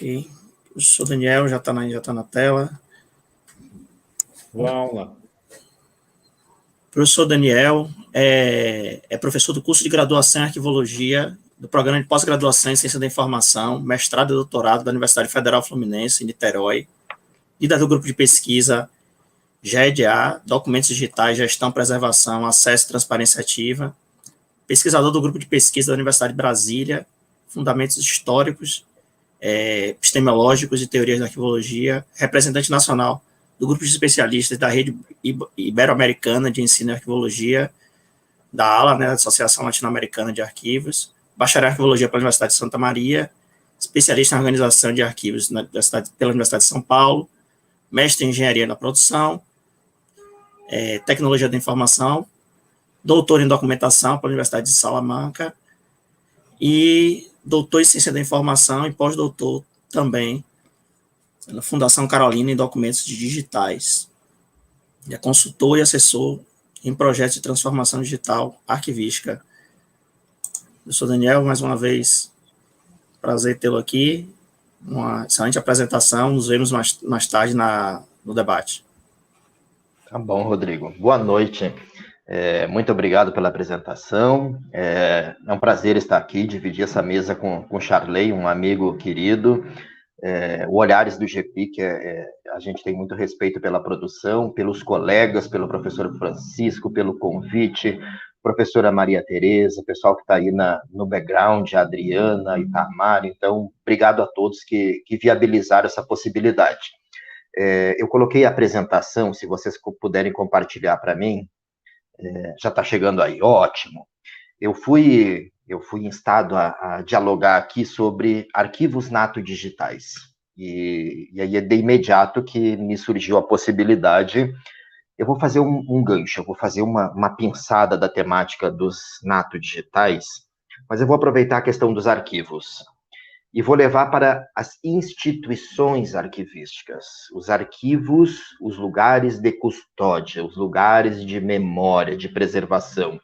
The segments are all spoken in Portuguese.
Ok. O professor Daniel já está na tela. Vamos lá. O professor Daniel é professor do curso de graduação em arquivologia, do programa de pós-graduação em ciência da informação, mestrado e doutorado da Universidade Federal Fluminense, em Niterói, líder do grupo de pesquisa GEDA, Documentos Digitais, Gestão, Preservação, Acesso e Transparência Ativa, pesquisador do grupo de pesquisa da Universidade de Brasília, Fundamentos Históricos, Epistemológicos e Teorias da Arquivologia, representante nacional do grupo de especialistas da Rede Ibero-Americana de Ensino em Arquivologia, da ALA, né, da Associação Latino-Americana de Arquivos, bacharel em Arquivologia pela Universidade de Santa Maria, especialista em Organização de Arquivos pela Universidade de São Paulo, mestre em Engenharia da Produção, Tecnologia da Informação, doutor em Documentação pela Universidade de Salamanca e doutor em Ciência da Informação e pós-doutor também na Fundação Carolina em Documentos Digitais. É consultor e assessor em projetos de transformação digital arquivística. Eu sou Daniel, mais uma vez, prazer tê-lo aqui. Uma excelente apresentação, nos vemos mais tarde no debate. Tá bom, Rodrigo. Boa noite. Muito obrigado pela apresentação. É um prazer estar aqui, dividir essa mesa com o Charley, um amigo querido. O Olhares do GPIC, a gente tem muito respeito pela produção, pelos colegas, pelo professor Francisco, pelo convite, professora Maria Tereza, pessoal que está aí no background, a Adriana, Itamar. Então, obrigado a todos que viabilizaram essa possibilidade. Eu coloquei a apresentação, se vocês puderem compartilhar para mim. Já está chegando aí, ótimo. Eu fui instado a dialogar aqui sobre arquivos nato-digitais. E aí, de imediato, que me surgiu a possibilidade. Eu vou fazer um gancho, eu vou fazer uma pinçada da temática dos nato-digitais, mas eu vou aproveitar a questão dos arquivos e vou levar para as instituições arquivísticas, os arquivos, os lugares de custódia, os lugares de memória, de preservação,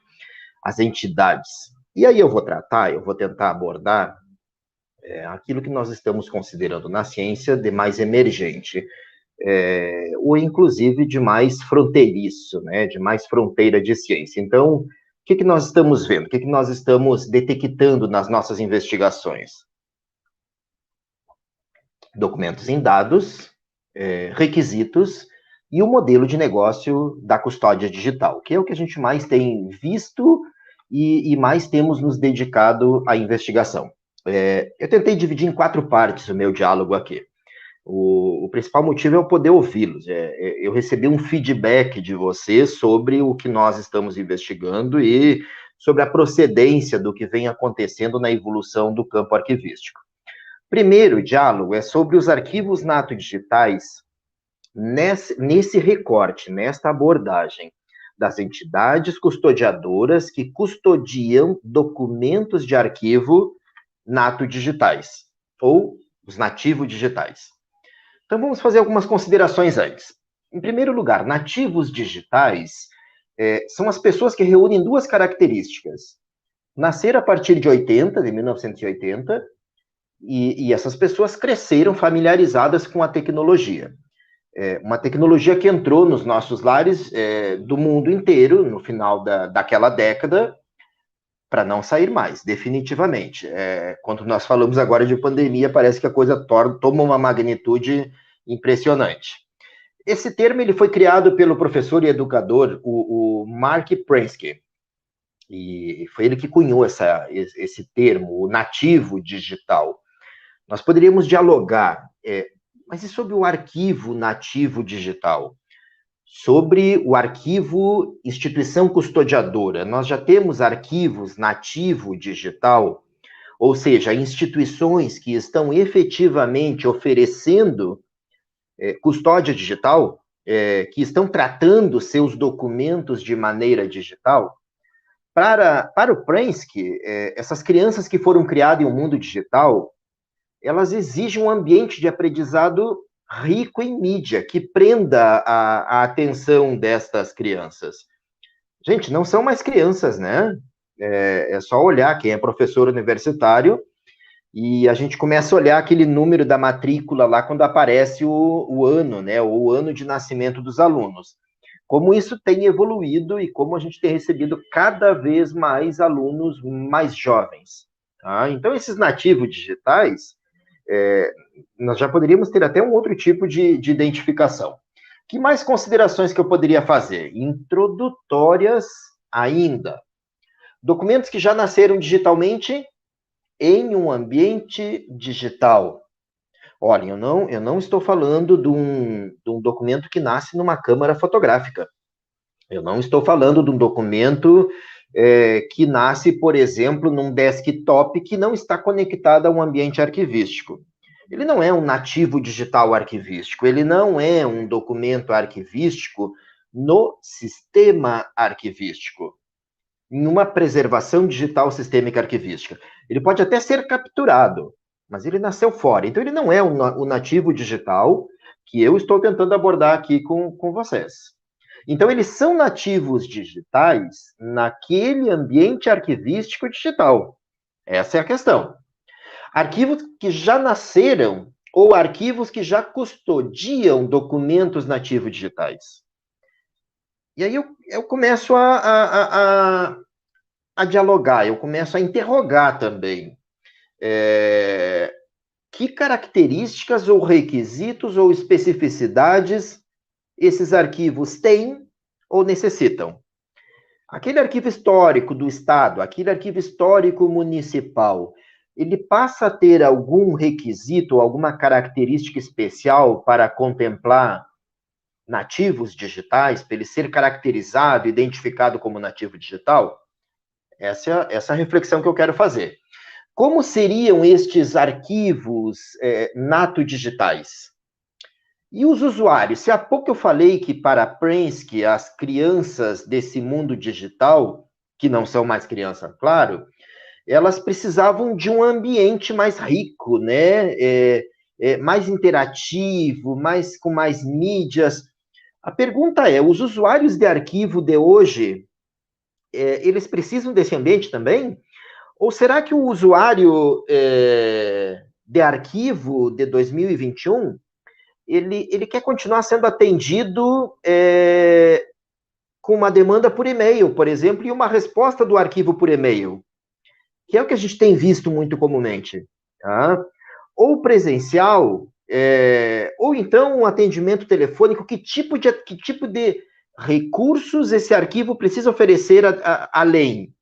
as entidades. E aí eu vou tentar abordar aquilo que nós estamos considerando na ciência de mais emergente, ou inclusive de mais fronteiriço, né, de mais fronteira de ciência. Então, o que nós estamos vendo? O que nós estamos detectando nas nossas investigações? Documentos em dados, requisitos e o modelo de negócio da custódia digital, que é o que a gente mais tem visto e mais temos nos dedicado à investigação. Eu tentei dividir em 4 partes o meu diálogo aqui. O principal motivo é eu poder ouvi-los. Eu recebi um feedback de vocês sobre o que nós estamos investigando e sobre a procedência do que vem acontecendo na evolução do campo arquivístico. Primeiro diálogo é sobre os arquivos nato-digitais nesse recorte, nesta abordagem das entidades custodiadoras que custodiam documentos de arquivo nato-digitais, ou os nativo-digitais. Então, vamos fazer algumas considerações antes. Em primeiro lugar, nativos digitais são as pessoas que reúnem 2 características. Nasceram a partir de 1980, e essas pessoas cresceram familiarizadas com a tecnologia. Uma tecnologia que entrou nos nossos lares do mundo inteiro, no final daquela década, para não sair mais, definitivamente. Quando nós falamos agora de pandemia, parece que a coisa toma uma magnitude impressionante. Esse termo ele foi criado pelo professor e educador, o Mark Prensky, e foi ele que cunhou esse termo, o nativo digital. Nós poderíamos dialogar, mas e sobre o arquivo nativo digital? Sobre o arquivo instituição custodiadora, nós já temos arquivos nativo digital, ou seja, instituições que estão efetivamente oferecendo custódia digital, que estão tratando seus documentos de maneira digital. Para o Prensky, essas crianças que foram criadas em um mundo digital, elas exigem um ambiente de aprendizado rico em mídia, que prenda a atenção destas crianças. Gente, não são mais crianças, né? É só olhar quem é professor universitário e a gente começa a olhar aquele número da matrícula lá quando aparece o ano, né, o ano de nascimento dos alunos. Como isso tem evoluído e como a gente tem recebido cada vez mais alunos mais jovens. Tá? Então, esses nativos digitais, nós já poderíamos ter até um outro tipo de identificação. Que mais considerações que eu poderia fazer? Introdutórias ainda. Documentos que já nasceram digitalmente em um ambiente digital. Olha, eu não estou falando de um documento que nasce numa câmara fotográfica. Eu não estou falando de um documento que nasce, por exemplo, num desktop que não está conectado a um ambiente arquivístico. Ele não é um nativo digital arquivístico, ele não é um documento arquivístico no sistema arquivístico, em uma preservação digital sistêmica arquivística. Ele pode até ser capturado, mas ele nasceu fora. Então, ele não é o nativo digital que eu estou tentando abordar aqui com vocês. Então, eles são nativos digitais naquele ambiente arquivístico digital. Essa é a questão. Arquivos que já nasceram ou arquivos que já custodiam documentos nativos digitais. E aí eu começo a dialogar, eu começo a interrogar também. Que características ou requisitos ou especificidades esses arquivos têm ou necessitam? Aquele arquivo histórico do Estado, aquele arquivo histórico municipal, ele passa a ter algum requisito, alguma característica especial para contemplar nativos digitais, para ele ser caracterizado, identificado como nativo digital? Essa é a reflexão que eu quero fazer. Como seriam estes arquivos nato-digitais? E os usuários? Se há pouco eu falei que para a Prensky, as crianças desse mundo digital, que não são mais crianças, claro, elas precisavam de um ambiente mais rico, né? Mais interativo, com mais mídias. A pergunta é, os usuários de arquivo de hoje, eles precisam desse ambiente também? Ou será que o usuário de arquivo de 2021, ele quer continuar sendo atendido com uma demanda por e-mail, por exemplo, e uma resposta do arquivo por e-mail, que é o que a gente tem visto muito comumente, tá? Ou presencial, ou então um atendimento telefônico, que tipo de recursos esse arquivo precisa oferecer além?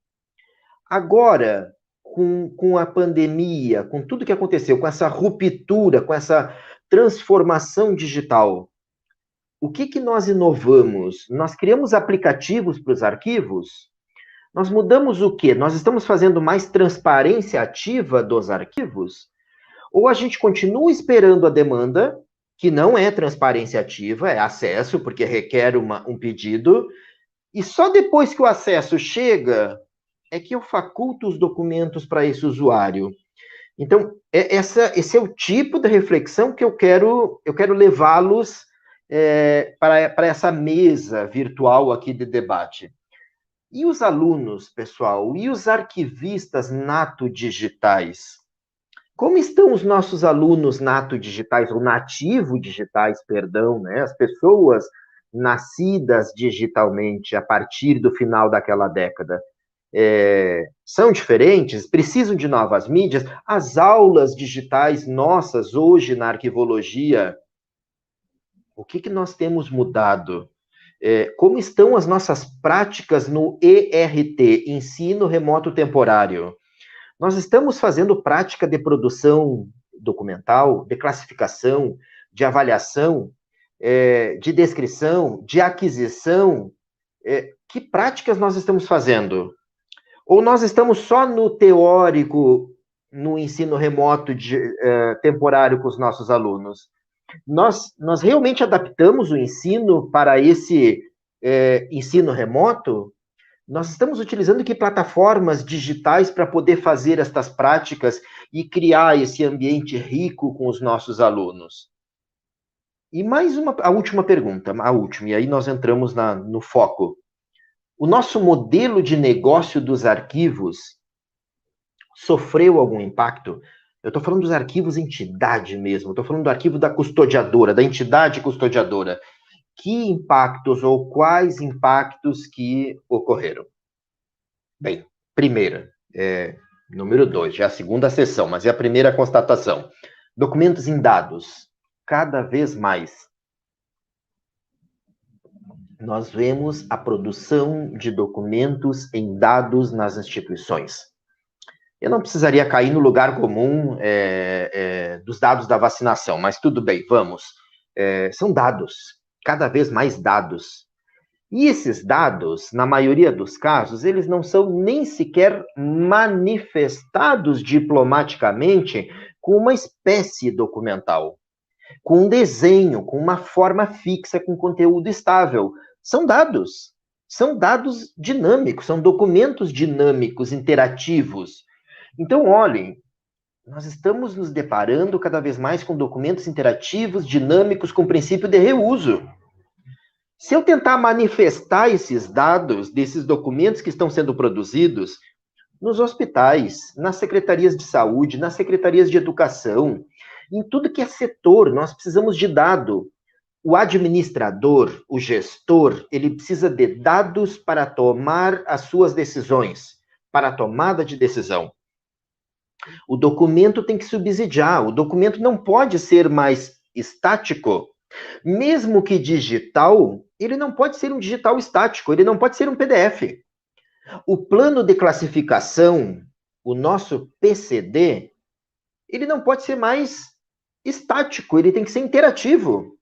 Agora, com a pandemia, com tudo que aconteceu, com essa ruptura, com essa transformação digital, o que nós inovamos? Nós criamos aplicativos para os arquivos? Nós mudamos o quê? Nós estamos fazendo mais transparência ativa dos arquivos? Ou a gente continua esperando a demanda, que não é transparência ativa, é acesso, porque requer um pedido, e só depois que o acesso chega, é que eu faculto os documentos para esse usuário. Então, esse é o tipo de reflexão que eu quero levá-los para essa mesa virtual aqui de debate. E os alunos, pessoal? E os arquivistas nato-digitais? Como estão os nossos alunos nato-digitais, ou nativo-digitais, perdão, né? As pessoas nascidas digitalmente a partir do final daquela década. São diferentes? Precisam de novas mídias? As aulas digitais nossas hoje na arquivologia, o que nós temos mudado? Como estão as nossas práticas no ERT, Ensino Remoto Temporário? Nós estamos fazendo prática de produção documental, de classificação, de avaliação, de descrição, de aquisição. Que práticas nós estamos fazendo? Ou nós estamos só no teórico, no ensino remoto temporário com os nossos alunos? Nós realmente adaptamos o ensino para esse ensino remoto? Nós estamos utilizando que plataformas digitais para poder fazer estas práticas e criar esse ambiente rico com os nossos alunos? E mais a última pergunta, e aí nós entramos no foco. O nosso modelo de negócio dos arquivos sofreu algum impacto? Eu estou falando dos arquivos entidade mesmo. Estou falando do arquivo da custodiadora, da entidade custodiadora. Que impactos ou quais impactos que ocorreram? Bem, primeira, número 2, já é a segunda sessão, mas é a primeira constatação. Documentos em dados, cada vez mais. Nós vemos a produção de documentos em dados nas instituições. Eu não precisaria cair no lugar comum dos dados da vacinação, mas tudo bem, vamos. São dados, cada vez mais dados. E esses dados, na maioria dos casos, eles não são nem sequer manifestados diplomaticamente com uma espécie documental, com um desenho, com uma forma fixa, com conteúdo estável. São dados dinâmicos, são documentos dinâmicos, interativos. Então, olhem, nós estamos nos deparando cada vez mais com documentos interativos, dinâmicos, com princípio de reuso. Se eu tentar manifestar esses dados, desses documentos que estão sendo produzidos, nos hospitais, nas secretarias de saúde, nas secretarias de educação, em tudo que é setor, nós precisamos de dado. O administrador, o gestor, ele precisa de dados para tomar as suas decisões, para a tomada de decisão. O documento tem que subsidiar, o documento não pode ser mais estático. Mesmo que digital, ele não pode ser um digital estático, ele não pode ser um PDF. O plano de classificação, o nosso PCD, ele não pode ser mais estático, ele tem que ser interativo.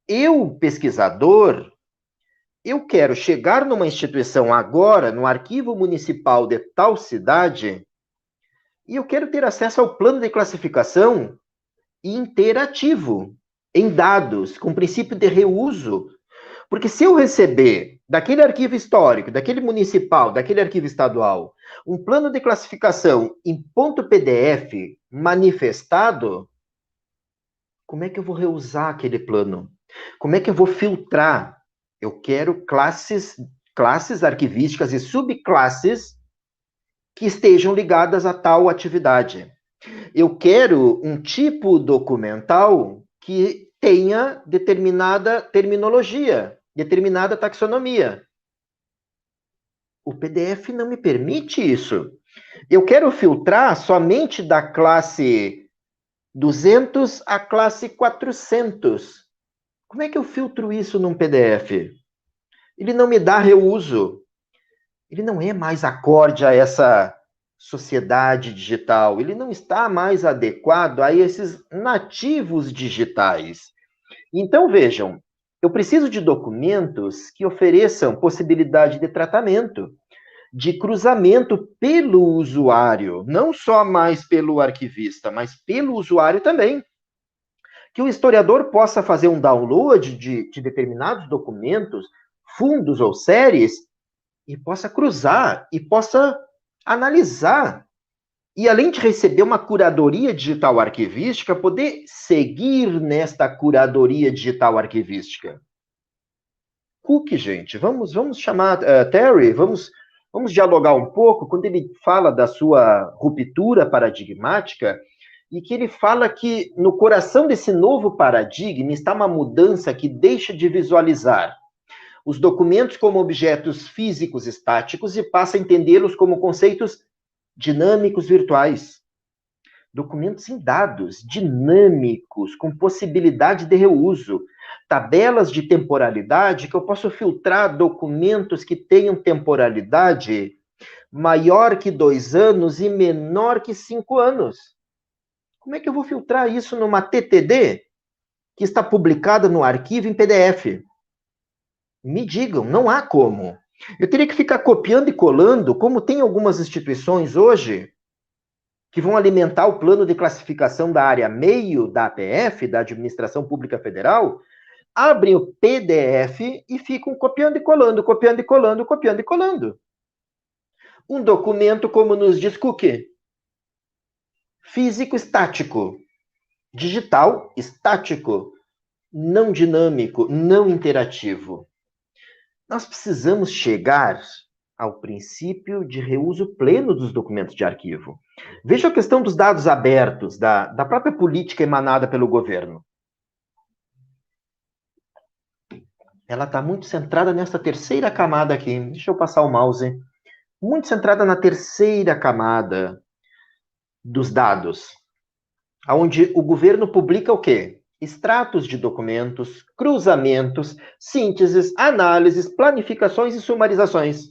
Eu, pesquisador, eu quero chegar numa instituição agora, no arquivo municipal de tal cidade, e eu quero ter acesso ao plano de classificação interativo, em dados, com princípio de reuso. Porque se eu receber daquele arquivo histórico, daquele municipal, daquele arquivo estadual, um plano de classificação em ponto PDF manifestado, como é que eu vou reusar aquele plano? Como é que eu vou filtrar? Eu quero classes arquivísticas e subclasses que estejam ligadas a tal atividade. Eu quero um tipo documental que tenha determinada terminologia, determinada taxonomia. O PDF não me permite isso. Eu quero filtrar somente da classe 200 à classe 400. Como é que eu filtro isso num PDF? Ele não me dá reuso. Ele não é mais acorde a essa sociedade digital. Ele não está mais adequado a esses nativos digitais. Então, vejam, eu preciso de documentos que ofereçam possibilidade de tratamento, de cruzamento pelo usuário, não só mais pelo arquivista, mas pelo usuário também. Que o historiador possa fazer um download de determinados documentos, fundos ou séries, e possa cruzar, e possa analisar. E além de receber uma curadoria digital arquivística, poder seguir nesta curadoria digital arquivística. Cook, gente, vamos chamar Terry, vamos dialogar um pouco, quando ele fala da sua ruptura paradigmática, e que ele fala que no coração desse novo paradigma está uma mudança que deixa de visualizar os documentos como objetos físicos estáticos e passa a entendê-los como conceitos dinâmicos virtuais. Documentos em dados, dinâmicos, com possibilidade de reuso. Tabelas de temporalidade que eu posso filtrar documentos que tenham temporalidade maior que 2 anos e menor que 5 anos. Como é que eu vou filtrar isso numa TTD que está publicada no arquivo em PDF? Me digam, não há como. Eu teria que ficar copiando e colando, como tem algumas instituições hoje, que vão alimentar o plano de classificação da área meio da APF, da Administração Pública Federal, abrem o PDF e ficam copiando e colando, copiando e colando, copiando e colando. Um documento, como nos diz Cook, físico estático, digital estático, não dinâmico, não interativo. Nós precisamos chegar ao princípio de reuso pleno dos documentos de arquivo. Veja a questão dos dados abertos, da própria política emanada pelo governo. Ela está muito centrada nessa terceira camada aqui. Deixa eu passar o mouse. Muito centrada na terceira camada dos dados, onde o governo publica o quê? Extratos de documentos, cruzamentos, sínteses, análises, planificações e sumarizações.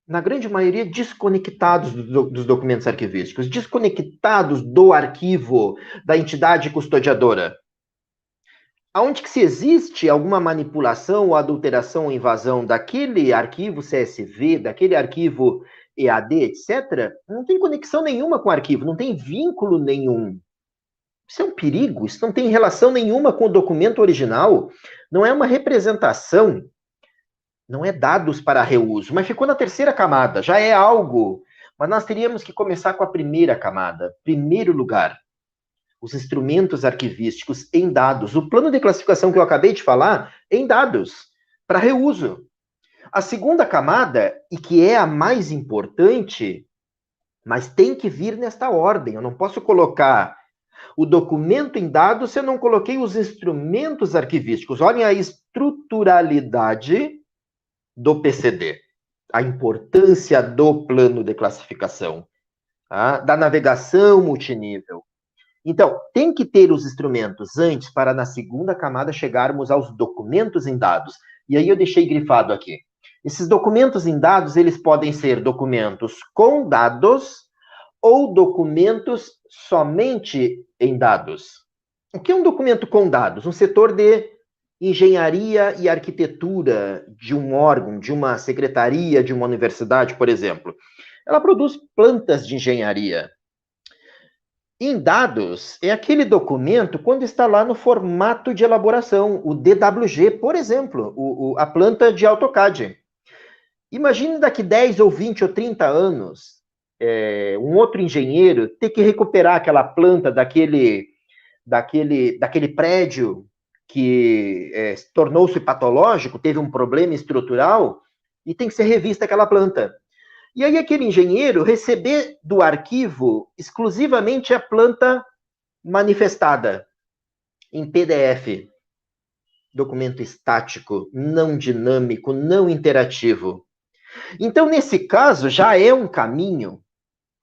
Na grande maioria, desconectados dos documentos arquivísticos, desconectados do arquivo da entidade custodiadora. Aonde que se existe alguma manipulação ou adulteração ou invasão daquele arquivo CSV, daquele arquivo EAD, etc., não tem conexão nenhuma com o arquivo, não tem vínculo nenhum. Isso é um perigo, isso não tem relação nenhuma com o documento original, não é uma representação, não é dados para reuso, mas ficou na terceira camada, já é algo. Mas nós teríamos que começar com a primeira camada, primeiro lugar. Os instrumentos arquivísticos em dados. O plano de classificação que eu acabei de falar, em dados, para reuso. A segunda camada, e que é a mais importante, mas tem que vir nesta ordem. Eu não posso colocar o documento em dados se eu não coloquei os instrumentos arquivísticos. Olhem a estruturalidade do PCD. A importância do plano de classificação. Tá? Da navegação multinível. Então, tem que ter os instrumentos antes para, na segunda camada, chegarmos aos documentos em dados. E aí eu deixei grifado aqui. Esses documentos em dados, eles podem ser documentos com dados ou documentos somente em dados. O que é um documento com dados? Um setor de engenharia e arquitetura de um órgão, de uma secretaria, de uma universidade, por exemplo. Ela produz plantas de engenharia. Em dados, é aquele documento quando está lá no formato de elaboração, o DWG, por exemplo, a planta de AutoCAD. Imagine daqui 10 ou 20 ou 30 anos, um outro engenheiro ter que recuperar aquela planta daquele prédio que tornou-se patológico, teve um problema estrutural, e tem que ser revista aquela planta. E aí aquele engenheiro receber do arquivo exclusivamente a planta manifestada em PDF. Documento estático, não dinâmico, não interativo. Então, nesse caso, já é um caminho,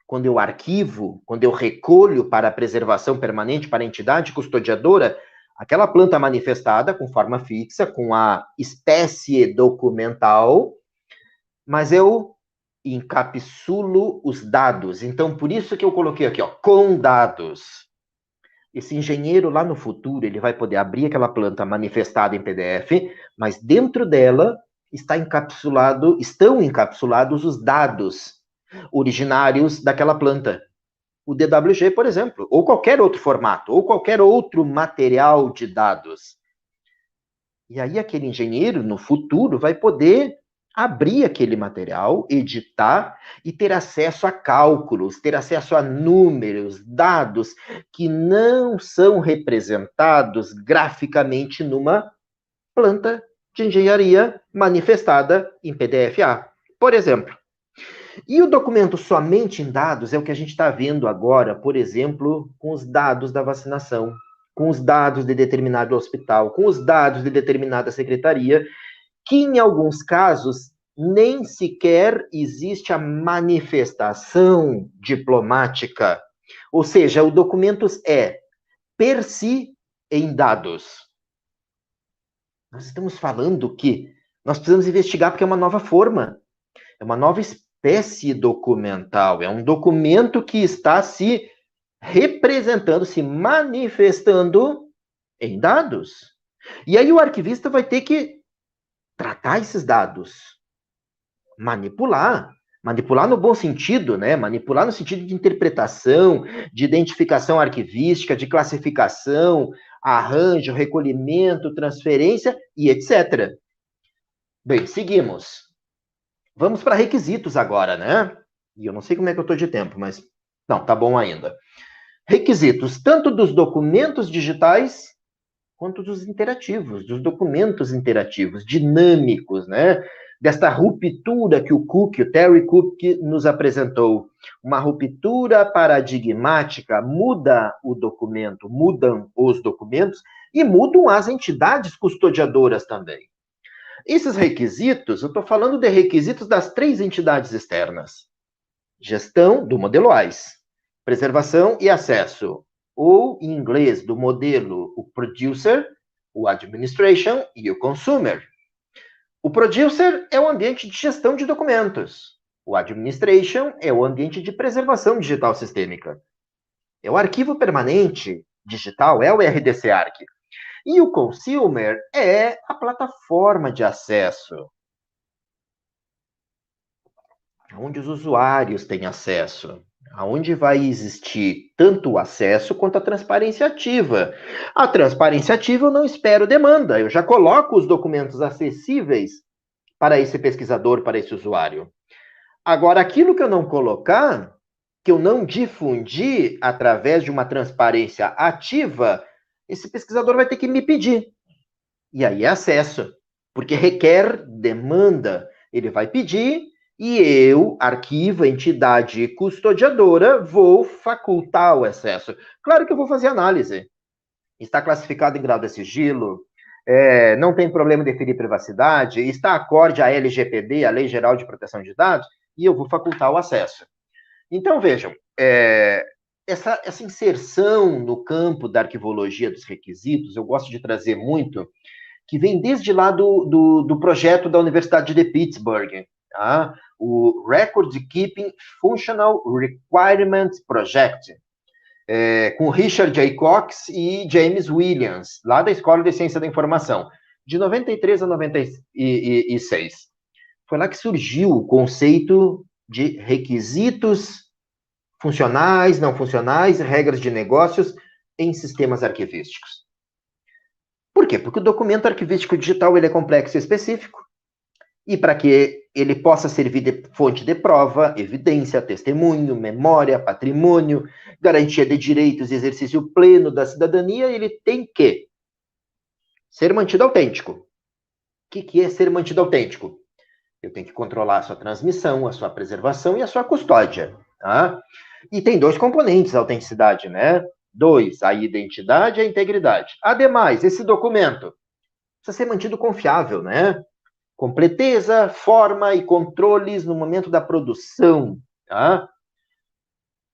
quando eu arquivo, quando eu recolho para a preservação permanente para a entidade custodiadora, aquela planta manifestada com forma fixa, com a espécie documental, mas eu encapsulo os dados. Então, por isso que eu coloquei aqui, ó, com dados. Esse engenheiro lá no futuro, ele vai poder abrir aquela planta manifestada em PDF, mas dentro dela estão encapsulados os dados originários daquela planta. O DWG, por exemplo, ou qualquer outro formato, ou qualquer outro material de dados. E aí aquele engenheiro, no futuro, vai poder abrir aquele material, editar e ter acesso a cálculos, ter acesso a números, dados que não são representados graficamente numa planta de engenharia manifestada em PDF-A, por exemplo. E o documento somente em dados é o que a gente está vendo agora, por exemplo, com os dados da vacinação, com os dados de determinado hospital, com os dados de determinada secretaria, que em alguns casos nem sequer existe a manifestação diplomática. Ou seja, o documento é per si em dados. Nós estamos falando que nós precisamos investigar porque é uma nova forma, é uma nova espécie documental, é um documento que está se representando, se manifestando em dados. E aí o arquivista vai ter que tratar esses dados, manipular no bom sentido, né? Manipular no sentido de interpretação, de identificação arquivística, de classificação, arranjo, recolhimento, transferência e etc. Bem, seguimos. Vamos para requisitos agora, né? E eu não sei como é que eu estou de tempo, mas não, tá bom ainda. Requisitos, tanto dos documentos digitais quanto dos interativos, dos documentos interativos, dinâmicos, né? desta ruptura que o Terry Cook, nos apresentou. Uma ruptura paradigmática, muda o documento, mudam os documentos e mudam as entidades custodiadoras também. Esses requisitos, eu estou falando de requisitos das 3 entidades externas. Gestão do modelo AIS, preservação e acesso, ou em inglês do modelo o producer, o administration e o consumer. O producer é o ambiente de gestão de documentos. O administration é o ambiente de preservação digital sistêmica. É o arquivo permanente digital, é o RDC-ARC. E o consumer é a plataforma de acesso, onde os usuários têm acesso, aonde vai existir tanto o acesso quanto a transparência ativa. A transparência ativa eu não espero demanda, eu já coloco os documentos acessíveis para esse pesquisador, para esse usuário. Agora, aquilo que eu não colocar, que eu não difundir através de uma transparência ativa, esse pesquisador vai ter que me pedir. E aí é acesso, porque requer demanda. Ele vai pedir e eu, arquivo, entidade custodiadora, vou facultar o acesso. Claro que eu vou fazer análise. Está classificado em grau de sigilo, não tem problema de ferir privacidade, está acorde à LGPD, a Lei Geral de Proteção de Dados, e eu vou facultar o acesso. Então, vejam, essa inserção no campo da arquivologia dos requisitos, eu gosto de trazer muito, que vem desde lá do projeto da Universidade de Pittsburgh, tá? O Record Keeping Functional Requirements Project, com Richard J. Cox e James Williams, lá da Escola de Ciência da Informação, de 93 a 96. Foi lá que surgiu o conceito de requisitos funcionais, não funcionais, regras de negócios em sistemas arquivísticos. Por quê? Porque o documento arquivístico digital ele é complexo e específico, e para que ele possa servir de fonte de prova, evidência, testemunho, memória, patrimônio, garantia de direitos e exercício pleno da cidadania, ele tem que ser mantido autêntico. O que é ser mantido autêntico? Eu tenho que controlar a sua transmissão, a sua preservação e a sua custódia. Tá? E tem 2 componentes a autenticidade, né? 2, a identidade e a integridade. Ademais, esse documento precisa ser mantido confiável, né? Completeza, forma e controles no momento da produção, tá?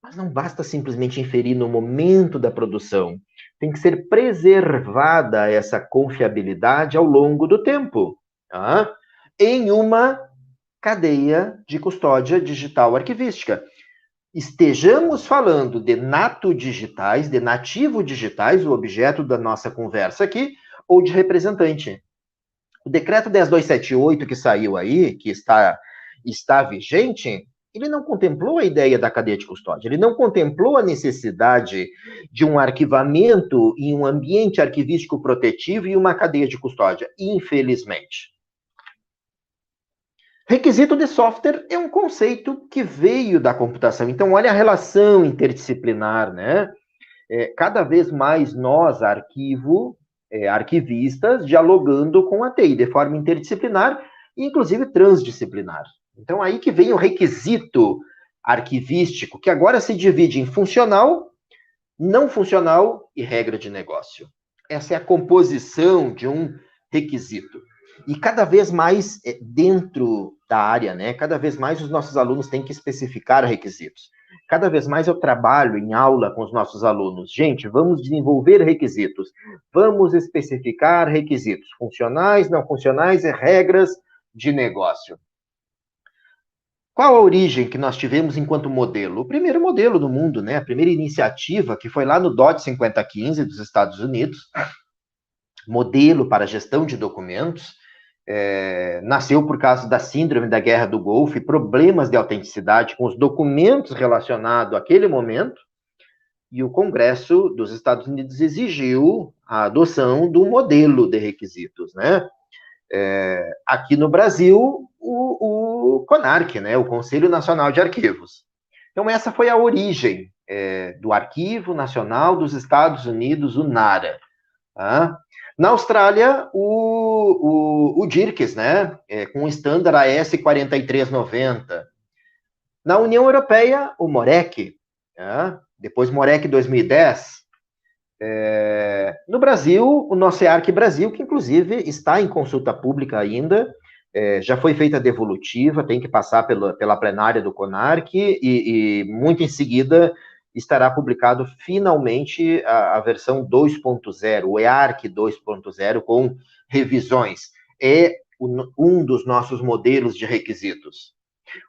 Mas não basta simplesmente inferir no momento da produção. Tem que ser preservada essa confiabilidade ao longo do tempo, tá? Em uma cadeia de custódia digital arquivística. Estejamos falando de digitais, de nativo digitais, o objeto da nossa conversa aqui, ou de representante. O decreto 10278 que saiu aí, que está vigente, ele não contemplou a ideia da cadeia de custódia, ele não contemplou a necessidade de um arquivamento em um ambiente arquivístico protetivo e uma cadeia de custódia, infelizmente. Requisito de software é um conceito que veio da computação. Então, olha a relação interdisciplinar, né? Cada vez mais nós, arquivistas, dialogando com a TI de forma interdisciplinar e, inclusive, transdisciplinar. Então, aí que vem o requisito arquivístico, que agora se divide em funcional, não funcional e regra de negócio. Essa é a composição de um requisito. E cada vez mais dentro da área, né? Cada vez mais os nossos alunos têm que especificar requisitos. Cada vez mais eu trabalho em aula com os nossos alunos. Gente, vamos desenvolver requisitos. Vamos especificar requisitos funcionais, não funcionais e regras de negócio. Qual a origem que nós tivemos enquanto modelo? O primeiro modelo do mundo, né? A primeira iniciativa, que foi lá no DOT 5015 dos Estados Unidos, modelo para gestão de documentos, nasceu por causa da síndrome da Guerra do Golfo e problemas de autenticidade com os documentos relacionados àquele momento, e o Congresso dos Estados Unidos exigiu a adoção do modelo de requisitos, né? Aqui no Brasil, o CONARC, né? O Conselho Nacional de Arquivos. Então, essa foi a origem do Arquivo Nacional dos Estados Unidos, o NARA. Tá? Na Austrália, o DIRCS, né, com o standard AS 4390. Na União Europeia, o MOREC, tá? Depois MOREC 2010. No Brasil, o nosso EARC Brasil, que inclusive está em consulta pública ainda, já foi feita a devolutiva, tem que passar pela plenária do CONARC e muito em seguida estará publicado finalmente a versão 2.0, o EARC 2.0, com revisões. É um dos nossos modelos de requisitos.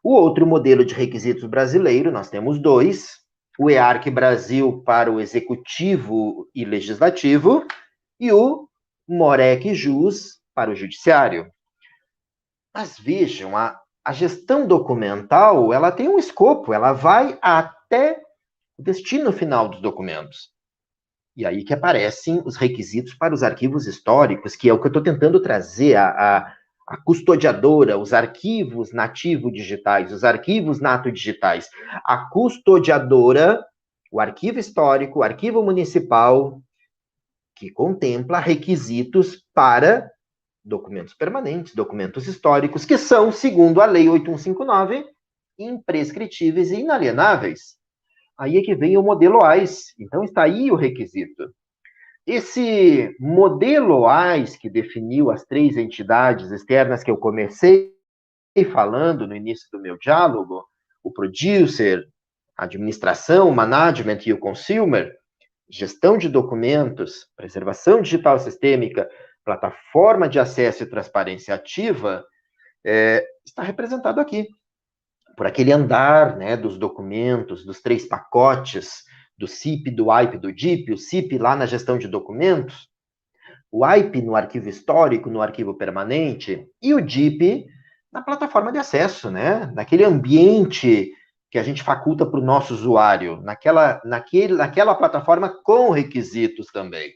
O outro modelo de requisitos brasileiro, nós temos dois, o EARC Brasil para o Executivo e Legislativo e o MOREC Jus para o Judiciário. Mas vejam, a gestão documental, ela tem um escopo, ela vai até o destino final dos documentos. E aí que aparecem os requisitos para os arquivos históricos, que é o que eu estou tentando trazer, a custodiadora, os arquivos nativo digitais, os arquivos nato digitais. A custodiadora, o arquivo histórico, o arquivo municipal, que contempla requisitos para documentos permanentes, documentos históricos, que são, segundo a Lei 8159, imprescritíveis e inalienáveis. Aí é que vem o modelo AIS. Então está aí o requisito. Esse modelo AIS, que definiu as 3 entidades externas que eu comecei falando no início do meu diálogo, o producer, a administração, o management e o consumer, gestão de documentos, preservação digital sistêmica, plataforma de acesso e transparência ativa, está representado aqui, por aquele andar, né, dos documentos, dos 3 pacotes, do CIP, do WIPE, do DIP, o CIP lá na gestão de documentos, o WIPE no arquivo histórico, no arquivo permanente, e o DIP na plataforma de acesso, né, naquele ambiente que a gente faculta para o nosso usuário, naquela plataforma com requisitos também.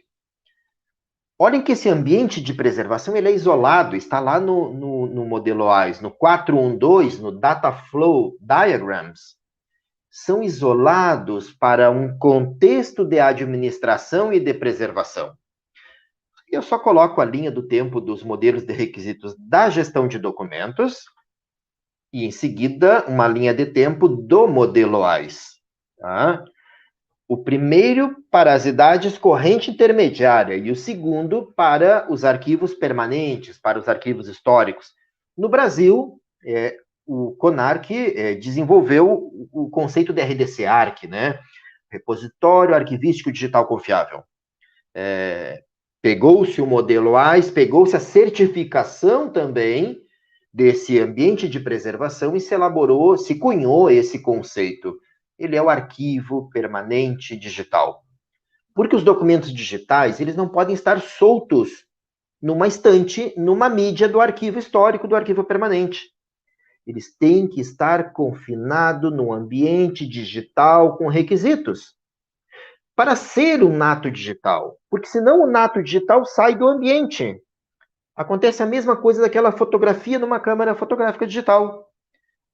Olhem que esse ambiente de preservação ele é isolado, está lá no modelo AIS, no 412, no Data Flow Diagrams, são isolados para um contexto de administração e de preservação. Eu só coloco a linha do tempo dos modelos de requisitos da gestão de documentos e, em seguida, uma linha de tempo do modelo AIS. Tá? O primeiro para as idades corrente intermediária e o segundo para os arquivos permanentes, para os arquivos históricos. No Brasil, o CONARC desenvolveu o conceito de RDC-ARC, né? Repositório Arquivístico Digital Confiável. Pegou-se o modelo AIS, pegou-se a certificação também desse ambiente de preservação e se cunhou esse conceito. Ele é o arquivo permanente digital. Porque os documentos digitais, eles não podem estar soltos numa estante, numa mídia do arquivo histórico, do arquivo permanente. Eles têm que estar confinados num ambiente digital com requisitos. Para ser um nato digital. Porque senão o nato digital sai do ambiente. Acontece a mesma coisa daquela fotografia numa câmera fotográfica digital.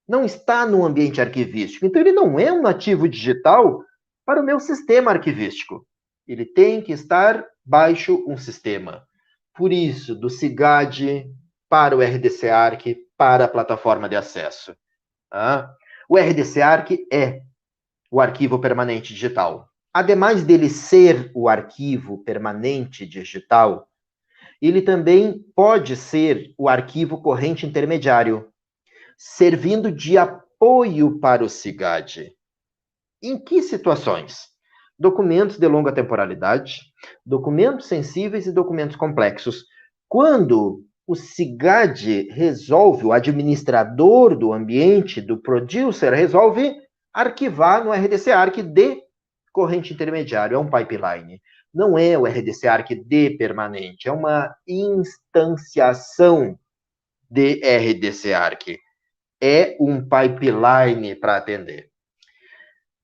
Não está no ambiente arquivístico. Então, ele não é um nativo digital para o meu sistema arquivístico. Ele tem que estar baixo um sistema. Por isso, do SIGAD para o RDC-ARC, para a plataforma de acesso. O RDC-ARC é o arquivo permanente digital. Ademais dele ser o arquivo permanente digital, ele também pode ser o arquivo corrente intermediário, servindo de apoio para o SIGAD. Em que situações? Documentos de longa temporalidade, documentos sensíveis e documentos complexos. Quando o SIGAD resolve, o administrador do ambiente, do producer, resolve arquivar no RDC-ARC de corrente intermediário, é um pipeline. Não é o RDC-ARC de permanente, é uma instanciação de RDC-ARC. É um pipeline para atender.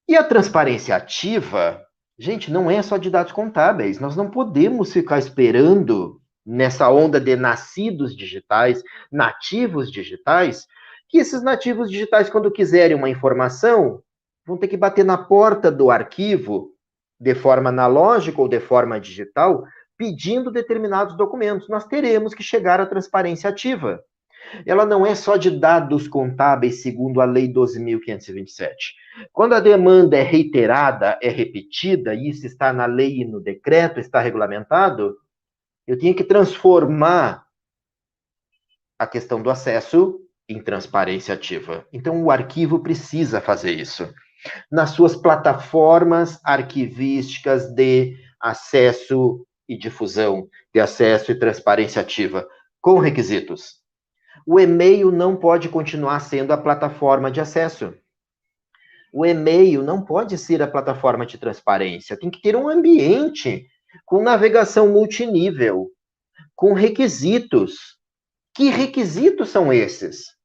E a transparência ativa, gente, não é só de dados contábeis. Nós não podemos ficar esperando nessa onda de nascidos digitais, nativos digitais, que esses nativos digitais, quando quiserem uma informação, vão ter que bater na porta do arquivo, de forma analógica ou de forma digital, pedindo determinados documentos. Nós teremos que chegar à transparência ativa. Ela não é só de dados contábeis, segundo a Lei 12.527. Quando a demanda é reiterada, é repetida, e isso está na lei e no decreto, está regulamentado, eu tenho que transformar a questão do acesso em transparência ativa. Então, o arquivo precisa fazer isso. Nas suas plataformas arquivísticas de acesso e difusão, de acesso e transparência ativa, com requisitos. O e-mail não pode continuar sendo a plataforma de acesso. O e-mail não pode ser a plataforma de transparência. Tem que ter um ambiente com navegação multinível, com requisitos. Que requisitos são esses?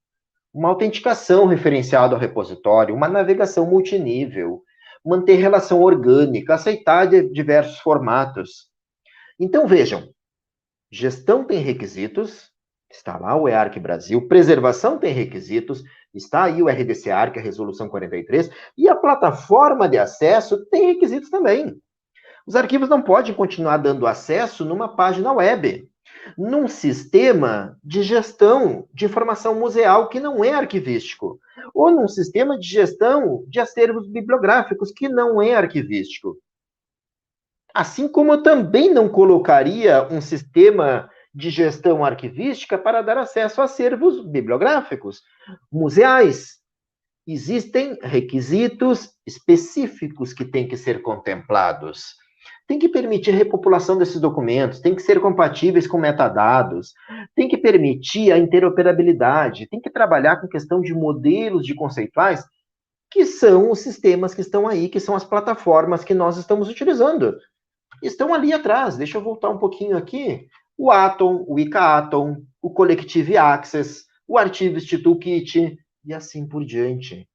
Uma autenticação referenciada ao repositório, uma navegação multinível, manter relação orgânica, aceitar diversos formatos. Então, vejam, gestão tem requisitos, está lá o EARC Brasil, preservação tem requisitos, está aí o RDC-ARC, a Resolução 43, e a plataforma de acesso tem requisitos também. Os arquivos não podem continuar dando acesso numa página web, num sistema de gestão de informação museal que não é arquivístico, ou num sistema de gestão de acervos bibliográficos que não é arquivístico. Assim como eu também não colocaria um sistema de gestão arquivística para dar acesso a acervos bibliográficos, museais. Existem requisitos específicos que têm que ser contemplados. Tem que permitir repopulação desses documentos, tem que ser compatíveis com metadados, tem que permitir a interoperabilidade, tem que trabalhar com questão de modelos de conceituais, que são os sistemas que estão aí, que são as plataformas que nós estamos utilizando. Estão ali atrás, deixa eu voltar um pouquinho aqui. O Atom, o ICA-Atom, o Collective Access, o Archivist Toolkit, e assim por diante.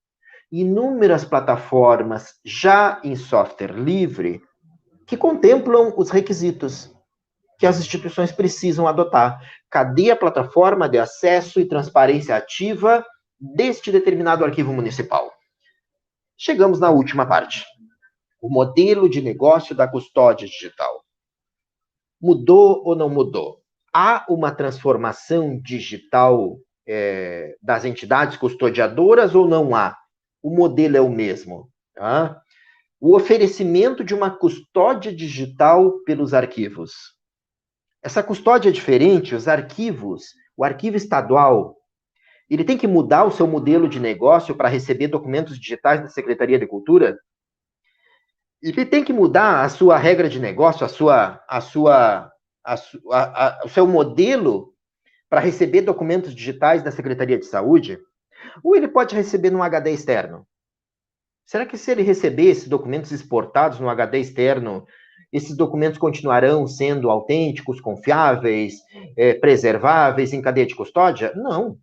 Inúmeras plataformas já em software livre que contemplam os requisitos que as instituições precisam adotar. Cadê a plataforma de acesso e transparência ativa deste determinado arquivo municipal? Chegamos na última parte. O modelo de negócio da custódia digital. Mudou ou não mudou? Há uma transformação digital das entidades custodiadoras ou não há? O modelo é o mesmo. Tá? O oferecimento de uma custódia digital pelos arquivos. Essa custódia é diferente, os arquivos, o arquivo estadual, ele tem que mudar o seu modelo de negócio para receber documentos digitais da Secretaria de Cultura? Ele tem que mudar a sua regra de negócio, o seu modelo para receber documentos digitais da Secretaria de Saúde? Ou ele pode receber num HD externo? Será que se ele receber esses documentos exportados no HD externo, esses documentos continuarão sendo autênticos, confiáveis, preserváveis em cadeia de custódia? Não.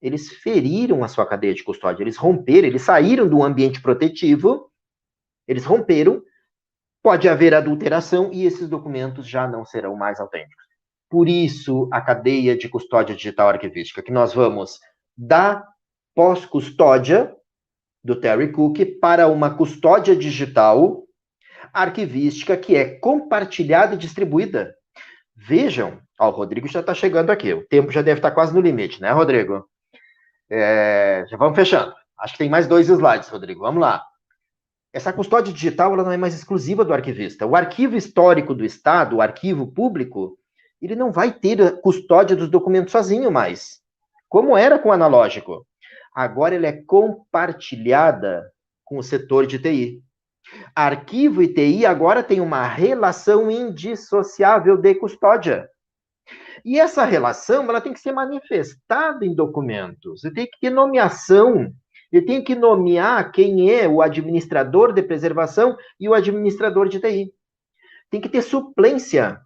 Eles feriram a sua cadeia de custódia, eles romperam, eles saíram do ambiente protetivo, eles romperam, pode haver adulteração e esses documentos já não serão mais autênticos. Por isso, a cadeia de custódia digital arquivística, que nós vamos da pós-custódia, do Terry Cook, para uma custódia digital arquivística que é compartilhada e distribuída. Vejam, o Rodrigo já está chegando aqui, o tempo já deve estar quase no limite, né, Rodrigo? Já vamos fechando. Acho que tem mais 2 slides, Rodrigo, vamos lá. Essa custódia digital ela não é mais exclusiva do arquivista. O arquivo histórico do Estado, o arquivo público, ele não vai ter a custódia dos documentos sozinho mais, como era com o analógico. Agora ele é compartilhada com o setor de TI. Arquivo e TI agora tem uma relação indissociável de custódia. E essa relação ela tem que ser manifestada em documentos. Você tem que ter nomeação. Eu tenho que nomear quem é o administrador de preservação e o administrador de TI. Tem que ter suplência.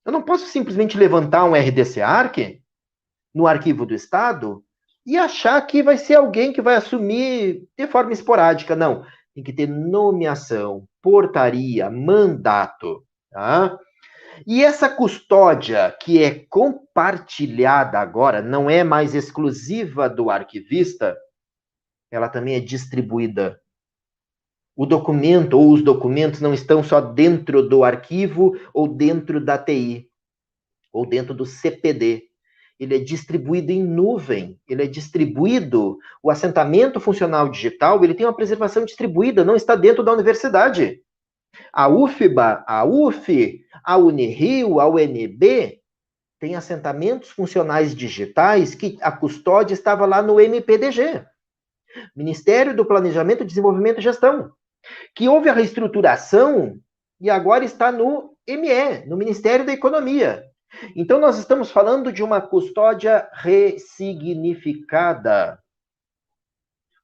Eu não posso simplesmente levantar um RDC-ARC no arquivo do Estado e achar que vai ser alguém que vai assumir de forma esporádica. Não. Tem que ter nomeação, portaria, mandato. Tá? E essa custódia que é compartilhada agora, não é mais exclusiva do arquivista, ela também é distribuída. O documento ou os documentos não estão só dentro do arquivo ou dentro da TI, ou dentro do CPD. Ele é distribuído em nuvem, ele é distribuído, o assentamento funcional digital, ele tem uma preservação distribuída, não está dentro da universidade. A UFBA, a UF, a Unirio, a UNB, tem assentamentos funcionais digitais que a custódia estava lá no MPDG, Ministério do Planejamento, Desenvolvimento e Gestão, que houve a reestruturação e agora está no ME, no Ministério da Economia. Então, nós estamos falando de uma custódia ressignificada,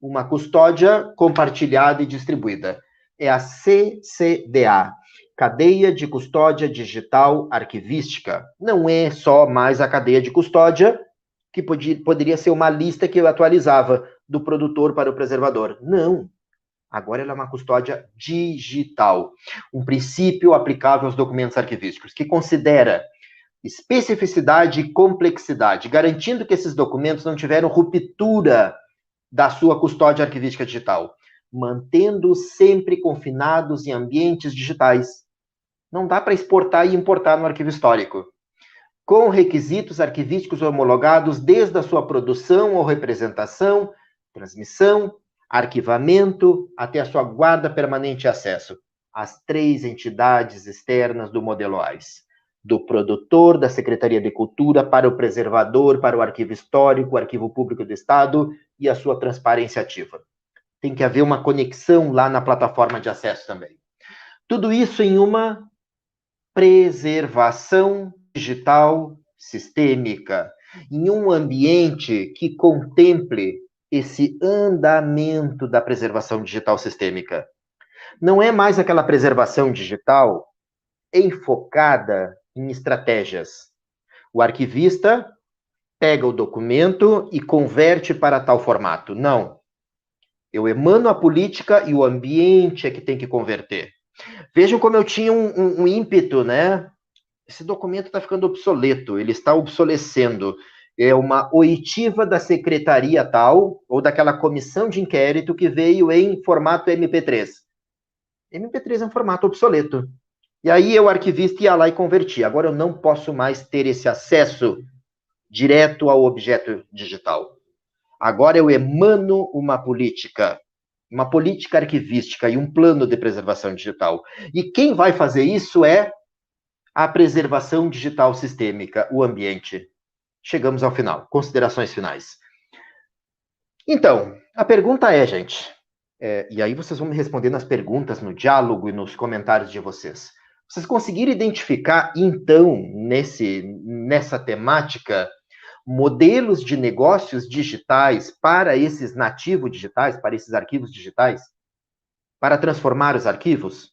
uma custódia compartilhada e distribuída. É a CCDA, Cadeia de Custódia Digital Arquivística. Não é só mais a cadeia de custódia, que poderia ser uma lista que eu atualizava do produtor para o preservador. Não. Agora ela é uma custódia digital. Um princípio aplicável aos documentos arquivísticos, que considera especificidade e complexidade, garantindo que esses documentos não tiveram ruptura da sua custódia arquivística digital, mantendo-os sempre confinados em ambientes digitais. Não dá para exportar e importar no arquivo histórico. Com requisitos arquivísticos homologados desde a sua produção ou representação, transmissão, arquivamento, até a sua guarda permanente e acesso às 3 entidades externas do modelo AIS. Do produtor, da Secretaria de Cultura, para o preservador, para o arquivo histórico, o arquivo público do Estado e a sua transparência ativa. Tem que haver uma conexão lá na plataforma de acesso também. Tudo isso em uma preservação digital sistêmica, em um ambiente que contemple esse andamento da preservação digital sistêmica. Não é mais aquela preservação digital enfocada em estratégias. O arquivista pega o documento e converte para tal formato. Não. Eu emano a política e o ambiente é que tem que converter. Vejam como eu tinha um ímpeto, né? Esse documento está ficando obsoleto, ele está obsolecendo. É uma oitiva da secretaria tal, ou daquela comissão de inquérito que veio em formato MP3. MP3 é um formato obsoleto. E aí eu, arquivista, ia lá e convertia. Agora eu não posso mais ter esse acesso direto ao objeto digital. Agora eu emano uma política arquivística e um plano de preservação digital. E quem vai fazer isso é a preservação digital sistêmica, o ambiente. Chegamos ao final. Considerações finais. Então, a pergunta é, gente, e aí vocês vão me responder nas perguntas, no diálogo e nos comentários de vocês. Vocês conseguiram identificar, então, nessa temática, modelos de negócios digitais para esses nativos digitais, para esses arquivos digitais, para transformar os arquivos,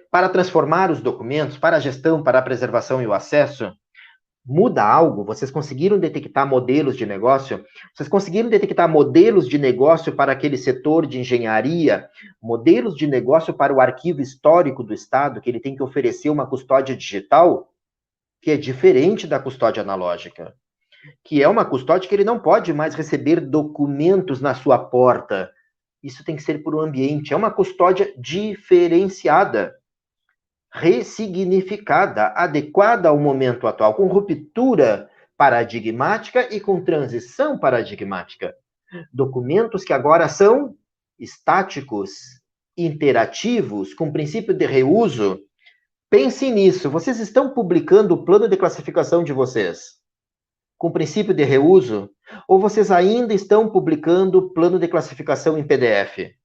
para transformar os documentos, para a gestão, para a preservação e o acesso? Muda algo? Vocês conseguiram detectar modelos de negócio? Vocês conseguiram detectar modelos de negócio para aquele setor de engenharia? Modelos de negócio para o arquivo histórico do Estado, que ele tem que oferecer uma custódia digital, que é diferente da custódia analógica, que é uma custódia que ele não pode mais receber documentos na sua porta. Isso tem que ser por um ambiente. É uma custódia diferenciada, ressignificada, adequada ao momento atual, com ruptura paradigmática e com transição paradigmática. Documentos que agora são estáticos, interativos, com princípio de reuso. Pensem nisso. Vocês estão publicando o plano de classificação de vocês com princípio de reuso? Ou vocês ainda estão publicando o plano de classificação em PDF?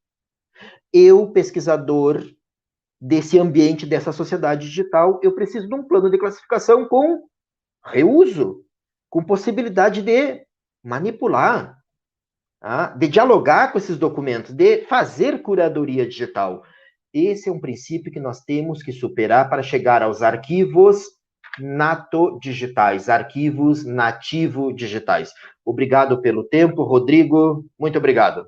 Eu, pesquisador desse ambiente, dessa sociedade digital, eu preciso de um plano de classificação com reuso, com possibilidade de manipular, de dialogar com esses documentos, de fazer curadoria digital. Esse é um princípio que nós temos que superar para chegar aos arquivos nato-digitais, arquivos nativo-digitais. Obrigado pelo tempo, Rodrigo. Muito obrigado.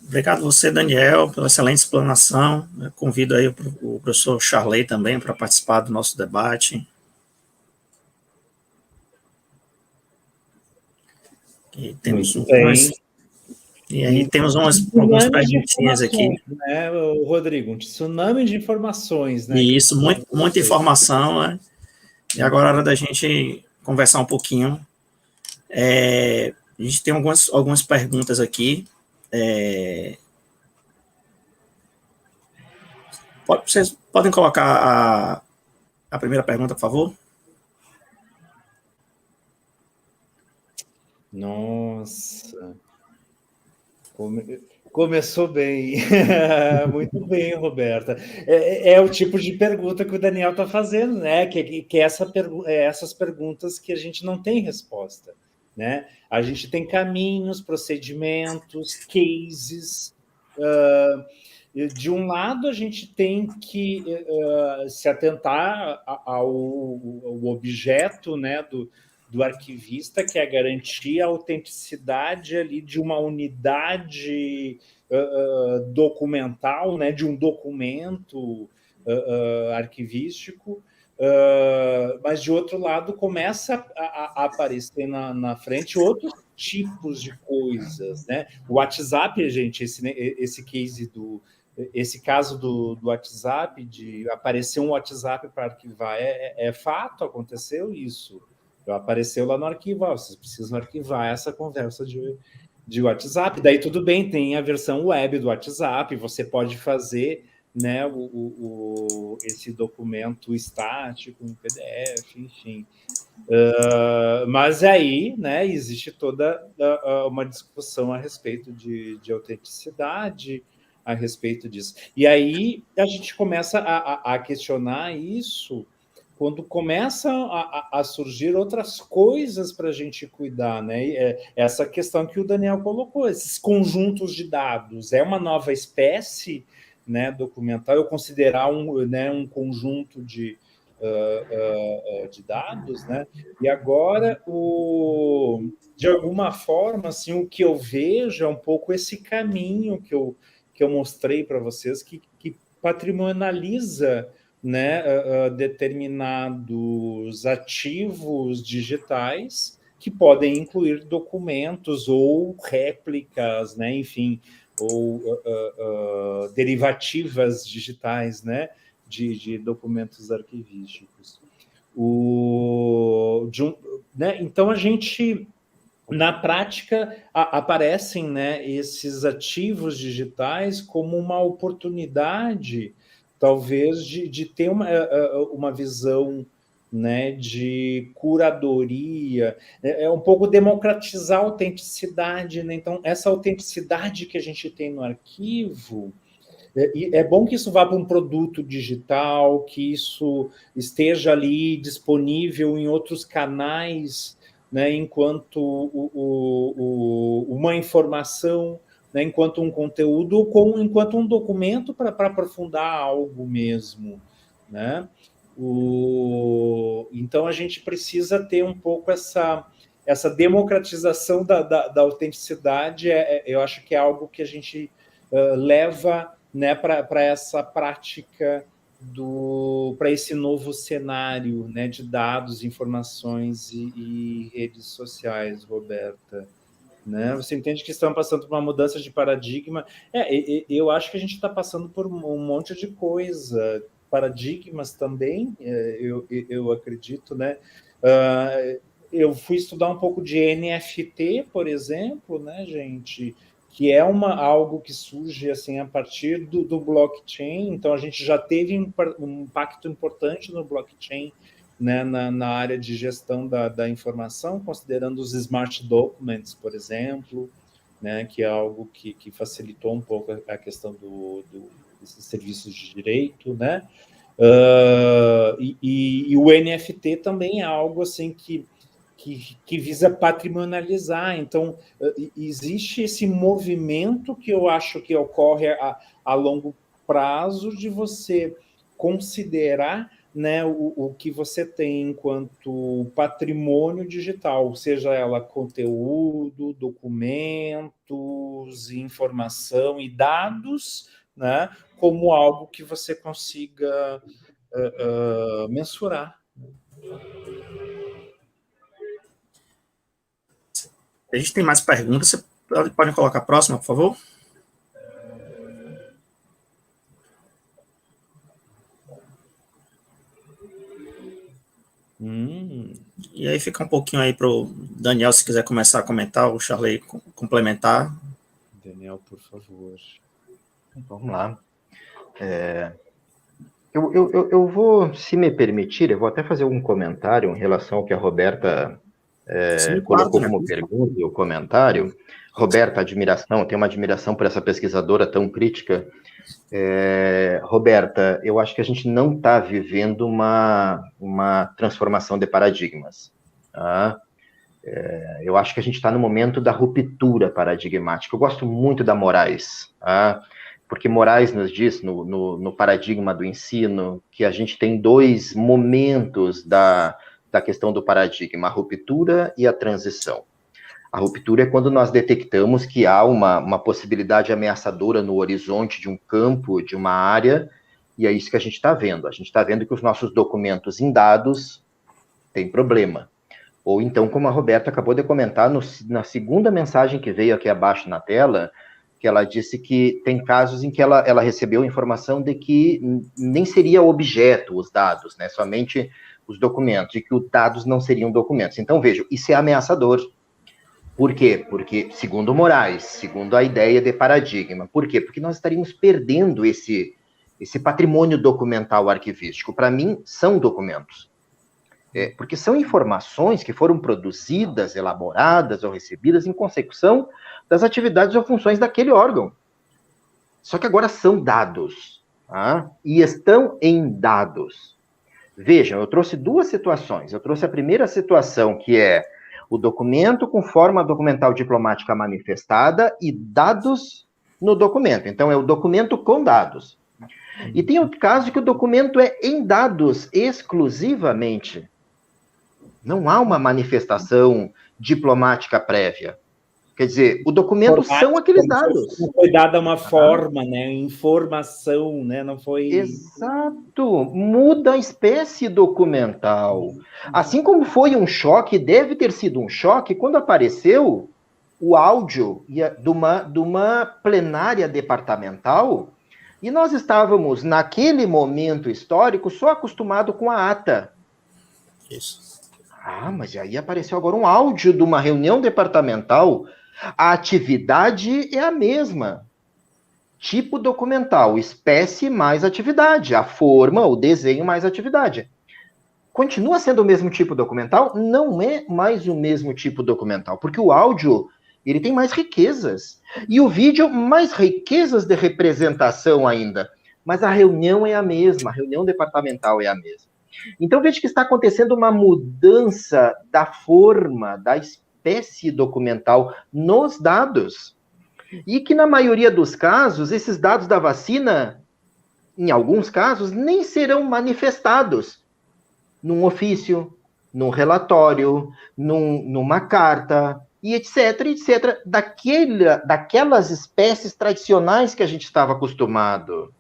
Obrigado você, Daniel, pela excelente explanação. Eu convido aí o professor Charley também para participar do nosso debate. E temos Muito bem. E aí temos algumas tsunami de perguntinhas aqui. Né, Rodrigo? Um tsunami de informações, né? E isso, muita informação, né? E agora é hora da gente conversar um pouquinho. A gente tem algumas perguntas aqui. Vocês podem colocar a primeira pergunta, por favor? Nossa. Começou bem. Muito bem, Roberta. É o tipo de pergunta que o Daniel está fazendo, né? Que essas perguntas que a gente não tem resposta, né? A gente tem caminhos, procedimentos, cases. De um lado, a gente tem que se atentar ao objeto, né, do arquivista, que é garantir a autenticidade ali de uma unidade documental, né, de um documento arquivístico, mas, de outro lado, começa a aparecer na frente outros tipos de coisas, né? O WhatsApp, gente, esse case esse caso do WhatsApp, de aparecer um WhatsApp para arquivar, é fato, aconteceu isso. Apareceu lá no arquivo, vocês precisam arquivar essa conversa de WhatsApp. Daí tudo bem, tem a versão web do WhatsApp, você pode fazer, né, esse documento estático em PDF, enfim. Mas aí, né, existe toda uma discussão a respeito de autenticidade, a respeito disso. E aí a gente começa a questionar isso quando começam a surgir outras coisas para a gente cuidar, né? Essa questão que o Daniel colocou, esses conjuntos de dados, é uma nova espécie, né, documental, eu considerar um conjunto de dados, né? E agora, de alguma forma, assim, o que eu vejo é um pouco esse caminho que eu mostrei para vocês, que patrimonializa, né, determinados ativos digitais que podem incluir documentos ou réplicas, né, enfim, ou derivativas digitais, né, de documentos arquivísticos. Né, então, a gente, na prática, aparecem, né, esses ativos digitais como uma oportunidade, talvez, de ter uma visão, né, de curadoria, um pouco democratizar a autenticidade, né? Então, essa autenticidade que a gente tem no arquivo, é bom que isso vá para um produto digital, que isso esteja ali disponível em outros canais, né, enquanto uma informação, né, enquanto um conteúdo, ou enquanto um documento para aprofundar algo mesmo, né? Então, a gente precisa ter um pouco essa democratização da autenticidade. Eu acho que é algo que a gente leva, né, para essa prática, para esse novo cenário, né, de dados, informações e redes sociais, Roberta. Né? Você entende que estamos passando por uma mudança de paradigma? Eu acho que a gente está passando por um monte de coisa, paradigmas também, eu acredito, né? Eu fui estudar um pouco de NFT, por exemplo, né, gente, que é algo que surge assim a partir do blockchain. Então, a gente já teve um impacto importante no blockchain, né, na área de gestão da informação, considerando os smart documents, por exemplo, né, que é algo que facilitou um pouco a questão desses serviços de direito, né? E o NFT também é algo assim que visa patrimonializar. Então, existe esse movimento que eu acho que ocorre a longo prazo, de você considerar, né, o que você tem enquanto patrimônio digital, seja ela conteúdo, documentos, informação e dados, né, como algo que você consiga mensurar. A gente tem mais perguntas. Você Podem colocar a próxima, por favor? E aí fica um pouquinho aí para o Daniel, se quiser começar a comentar, o Charley complementar. Daniel, por favor. Vamos lá. Eu vou, se me permitir, eu vou até fazer um comentário em relação ao que a Roberta colocou como pergunta e o comentário. Roberta, admiração, tenho uma admiração por essa pesquisadora tão crítica. Roberta, eu acho que a gente não está vivendo uma transformação de paradigmas. Tá? Eu acho que a gente está no momento da ruptura paradigmática. Eu gosto muito da Moraes, tá? Porque Moraes nos diz, no paradigma do ensino, que a gente tem dois momentos da questão do paradigma, a ruptura e a transição. A ruptura é quando nós detectamos que há uma possibilidade ameaçadora no horizonte de um campo, de uma área, e é isso que a gente está vendo. A gente está vendo que os nossos documentos em dados têm problema. Ou então, como a Roberta acabou de comentar, na segunda mensagem que veio aqui abaixo na tela, que ela disse que tem casos em que ela recebeu informação de que nem seria objeto os dados, né, somente os documentos, e que os dados não seriam documentos. Então, vejam, isso é ameaçador. Por quê? Porque, segundo Moraes, segundo a ideia de paradigma, por quê? Porque nós estaríamos perdendo esse patrimônio documental arquivístico. Para mim, são documentos. Porque são informações que foram produzidas, elaboradas ou recebidas em consecução das atividades ou funções daquele órgão. Só que agora são dados, tá? E estão em dados. Vejam, eu trouxe duas situações. Eu trouxe a primeira situação, que é o documento com forma documental diplomática manifestada e dados no documento. Então, é o documento com dados. E tem o caso que o documento é em dados exclusivamente. Não há uma manifestação diplomática prévia. Quer dizer, o documento são aqueles dados. Não foi dada uma forma, né? Informação, né? Não foi... Exato. Muda a espécie documental. Assim como foi um choque, deve ter sido um choque, quando apareceu o áudio de uma plenária departamental, e nós estávamos, naquele momento histórico, só acostumados com a ata. Isso. Mas aí apareceu agora um áudio de uma reunião departamental. A atividade é a mesma. Tipo documental, espécie mais atividade. A forma, o desenho mais atividade. Continua sendo o mesmo tipo documental? Não é mais o mesmo tipo documental, porque o áudio, ele tem mais riquezas. E o vídeo, mais riquezas de representação ainda. Mas a reunião é a mesma, a reunião departamental é a mesma. Então, veja que está acontecendo uma mudança da forma, da espécie documental nos dados. E que, na maioria dos casos, esses dados da vacina, em alguns casos, nem serão manifestados num ofício, num relatório, numa carta, e etc, etc, daquelas espécies tradicionais que a gente estava acostumado.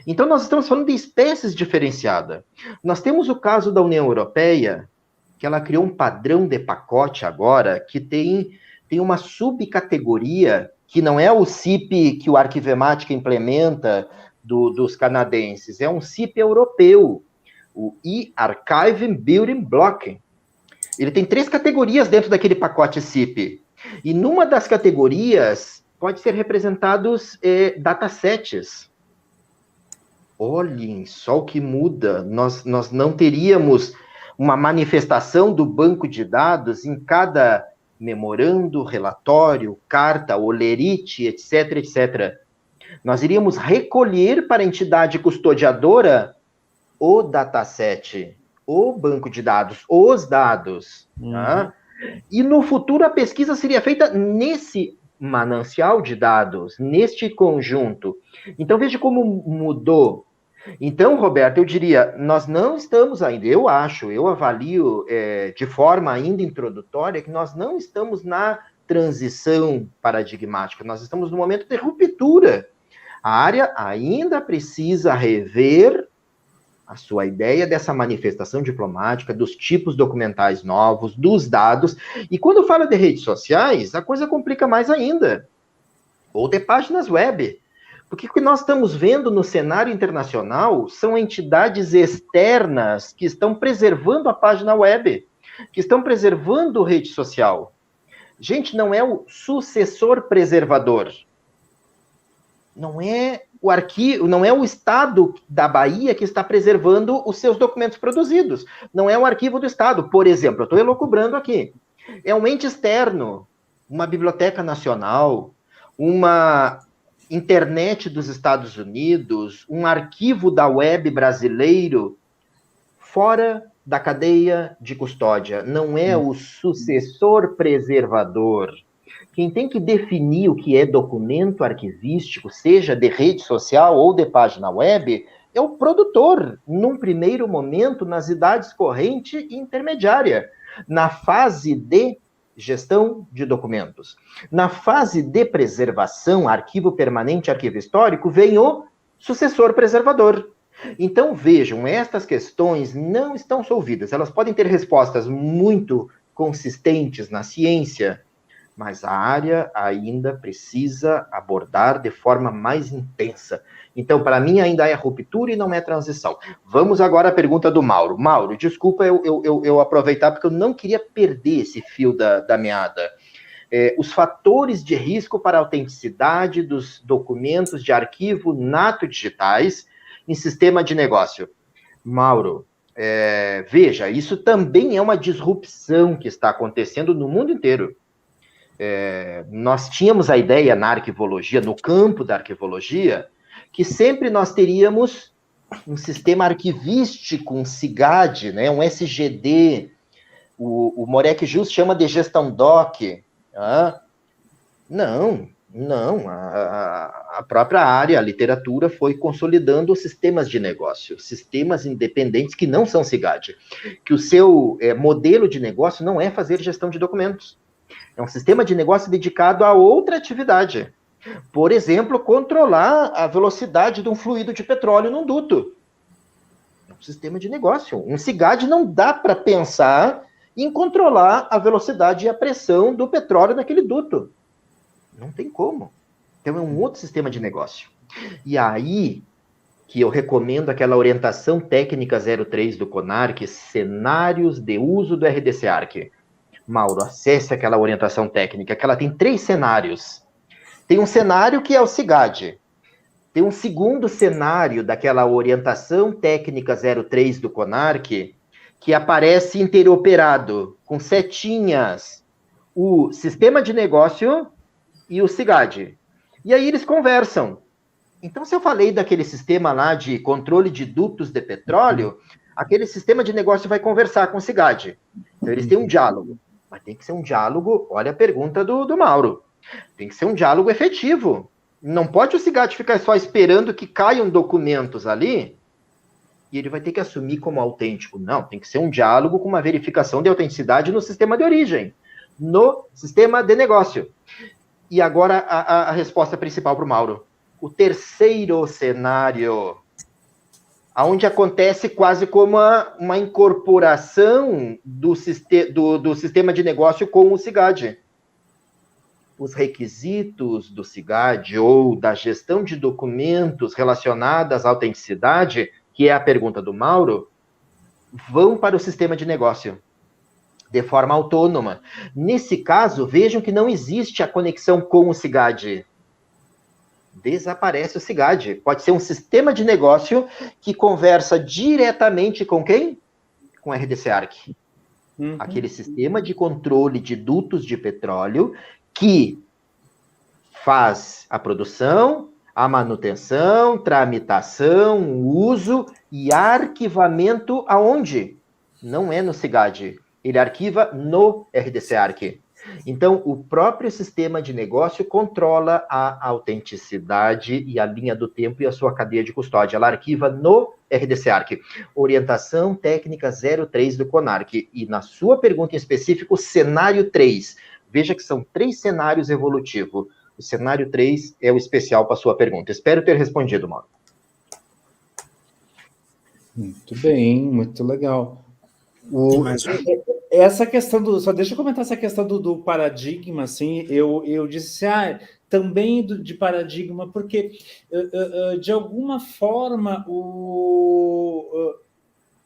Então, nós estamos falando de espécies diferenciadas. Nós temos o caso da União Europeia, que ela criou um padrão de pacote agora, que tem uma subcategoria, que não é o CIP que o Arquivemática implementa dos canadenses, é um CIP europeu, o e-Archiving Building Block. Ele tem 3 categorias dentro daquele pacote CIP. E numa das categorias pode ser representados datasets. Olhem só o que muda. Nós não teríamos uma manifestação do banco de dados em cada memorando, relatório, carta, olerite, etc, etc. Nós iríamos recolher para a entidade custodiadora o dataset, o banco de dados, os dados. Tá? E no futuro a pesquisa seria feita nesse manancial de dados, neste conjunto. Então veja como mudou. Então, Roberto, eu diria, nós não estamos ainda, eu avalio de forma ainda introdutória que nós não estamos na transição paradigmática, nós estamos no momento de ruptura. A área ainda precisa rever a sua ideia dessa manifestação diplomática, dos tipos documentais novos, dos dados. E quando fala de redes sociais, a coisa complica mais ainda. Ou de páginas web. Porque o que nós estamos vendo no cenário internacional são entidades externas que estão preservando a página web, que estão preservando rede social. Gente, não é o sucessor preservador. Não é o arquivo, não é o Estado da Bahia que está preservando os seus documentos produzidos. Não é o arquivo do Estado. Por exemplo, eu estou elucubrando aqui. É um ente externo, uma biblioteca nacional, uma internet dos Estados Unidos, um arquivo da web brasileiro, fora da cadeia de custódia. Não é o sucessor preservador. Quem tem que definir o que é documento arquivístico, seja de rede social ou de página web, é o produtor, num primeiro momento, nas idades corrente e intermediária, na fase de gestão de documentos. Na fase de preservação, arquivo permanente, arquivo histórico, vem o sucessor preservador. Então, vejam, estas questões não estão solvidas. Elas podem ter respostas muito consistentes na ciência, mas a área ainda precisa abordar de forma mais intensa. Então, para mim, ainda é ruptura e não é transição. Vamos agora à pergunta do Mauro. Mauro, desculpa eu aproveitar, porque eu não queria perder esse fio da meada. Os fatores de risco para a autenticidade dos documentos de arquivo nato digitais em sistema de negócio. Mauro, veja, isso também é uma disrupção que está acontecendo no mundo inteiro. Nós tínhamos a ideia na arquivologia, no campo da arquivologia, que sempre nós teríamos um sistema arquivístico, um SIGAD, né, um SGD, o Morek Jus chama de gestão doc. Não, a própria área, a literatura foi consolidando sistemas de negócio, sistemas independentes que não são SIGAD, que o seu modelo de negócio não é fazer gestão de documentos. É um sistema de negócio dedicado a outra atividade. Por exemplo, controlar a velocidade de um fluido de petróleo num duto. É um sistema de negócio. Um SIGAD não dá para pensar em controlar a velocidade e a pressão do petróleo naquele duto. Não tem como. Então é um outro sistema de negócio. E aí que eu recomendo aquela orientação técnica 03 do CONARC, cenários de uso do RDC-ARC. Mauro, acesse aquela orientação técnica, que ela tem 3 cenários. Tem um cenário que é o SIGAD. Tem um segundo cenário daquela orientação técnica 03 do CONARC, que aparece interoperado, com setinhas, o sistema de negócio e o SIGAD. E aí eles conversam. Então, se eu falei daquele sistema lá de controle de dutos de petróleo, aquele sistema de negócio vai conversar com o SIGAD. Então, eles têm um diálogo. Mas tem que ser um diálogo, olha a pergunta do Mauro, tem que ser um diálogo efetivo. Não pode o SIGAD ficar só esperando que caiam documentos ali e ele vai ter que assumir como autêntico. Não, tem que ser um diálogo com uma verificação de autenticidade no sistema de origem, no sistema de negócio. E agora a resposta principal para o Mauro. O terceiro cenário, onde acontece quase como uma incorporação do sistema de negócio com o SIGAD. Os requisitos do SIGAD ou da gestão de documentos relacionadas à autenticidade, que é a pergunta do Mauro, vão para o sistema de negócio de forma autônoma. Nesse caso, vejam que não existe a conexão com o SIGAD. Desaparece o SIGAD. Pode ser um sistema de negócio que conversa diretamente com quem? Com o RDC-ARC. Aquele sistema de controle de dutos de petróleo que faz a produção, a manutenção, tramitação, uso e arquivamento aonde? Não é no SIGAD. Ele arquiva no RDC-ARC. Então, o próprio sistema de negócio controla a autenticidade e a linha do tempo e a sua cadeia de custódia. Ela arquiva no RDC-ARC. Orientação técnica 03 do CONARC. E na sua pergunta em específico, cenário 3. Veja que são 3 cenários evolutivos. O cenário 3 é o especial para a sua pergunta. Espero ter respondido, Mauro. Muito bem, muito legal. Tem mais um? Essa questão do. Só deixa eu comentar essa questão do paradigma, assim. Eu disse também de paradigma, porque de alguma forma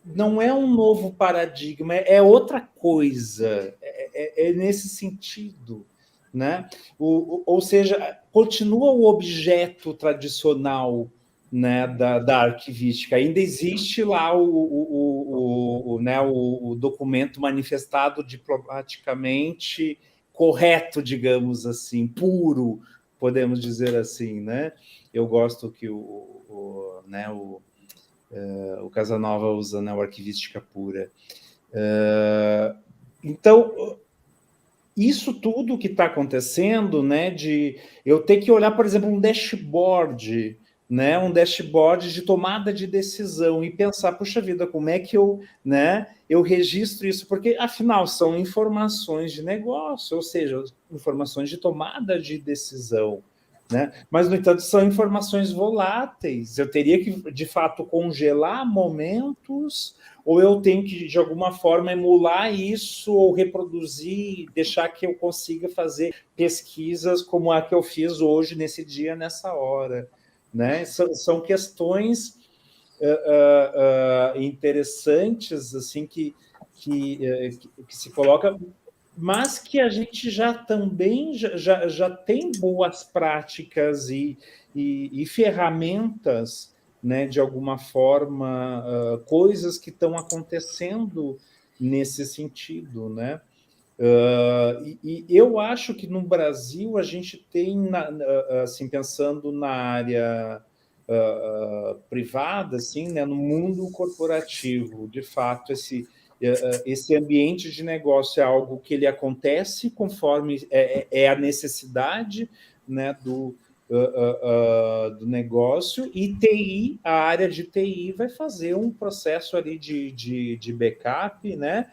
não é um novo paradigma, é outra coisa, é nesse sentido, né? Ou seja, continua o objeto tradicional, né, da arquivística. Ainda existe lá né, o documento manifestado diplomaticamente correto, digamos assim, puro, podemos dizer assim, né? Eu gosto que né, o Casanova usa, né, o arquivística pura. Então, isso tudo que está acontecendo, né, de eu ter que olhar, por exemplo, um dashboard, né, um dashboard de tomada de decisão e pensar, puxa vida, como é que eu registro isso? Porque, afinal, são informações de negócio, ou seja, informações de tomada de decisão, né? Mas, no entanto, são informações voláteis. Eu teria que, de fato, congelar momentos, ou eu tenho que, de alguma forma, emular isso ou reproduzir, deixar que eu consiga fazer pesquisas como a que eu fiz hoje, nesse dia, nessa hora, né? São questões interessantes, assim, que se coloca, mas que a gente já também já tem boas práticas e ferramentas, né, de alguma forma, coisas que estão acontecendo nesse sentido, né? E eu acho que no Brasil a gente tem, assim, pensando na área privada, assim, né, no mundo corporativo, de fato, esse ambiente de negócio é algo que ele acontece conforme a necessidade, né, do negócio, e TI, a área de TI vai fazer um processo ali de backup, né,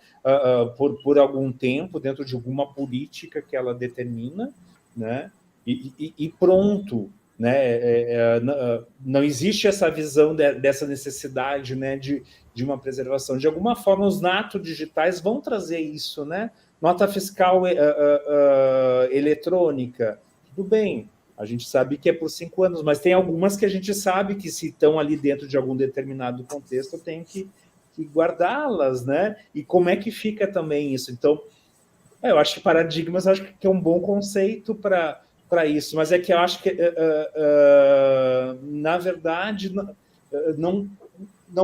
por algum tempo, dentro de alguma política que ela determina, né, e pronto. Né? Não existe essa visão dessa necessidade, né, de uma preservação. De alguma forma, os natos digitais vão trazer isso, né? Nota fiscal eletrônica, tudo bem, a gente sabe que é por 5 anos, mas tem algumas que a gente sabe que, se estão ali dentro de algum determinado contexto, tem que guardá-las, né? E como é que fica também isso? Então, eu acho que paradigmas, acho que é um bom conceito para isso, mas é que eu acho que, na verdade, não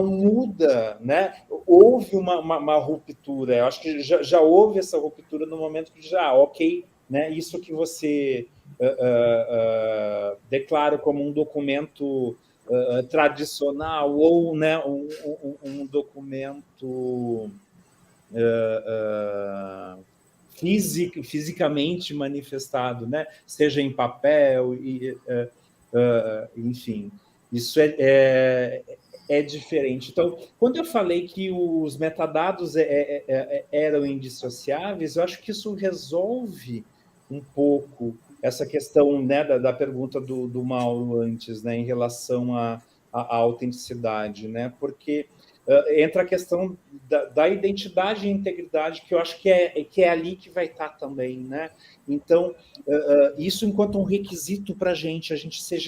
muda, né? Houve uma ruptura, eu acho que já houve essa ruptura no momento que ok, né? Isso que você declara como um documento tradicional, ou, né, um documento fisicamente manifestado, né? Seja em papel, enfim, isso é diferente. Então, quando eu falei que os metadados eram indissociáveis, eu acho que isso resolve um pouco essa questão, né, da pergunta do Mauro antes, né, em relação à autenticidade, né? Porque entra a questão da identidade e integridade, que eu acho que é ali que vai estar também, né? Então, isso enquanto um requisito para a gente ser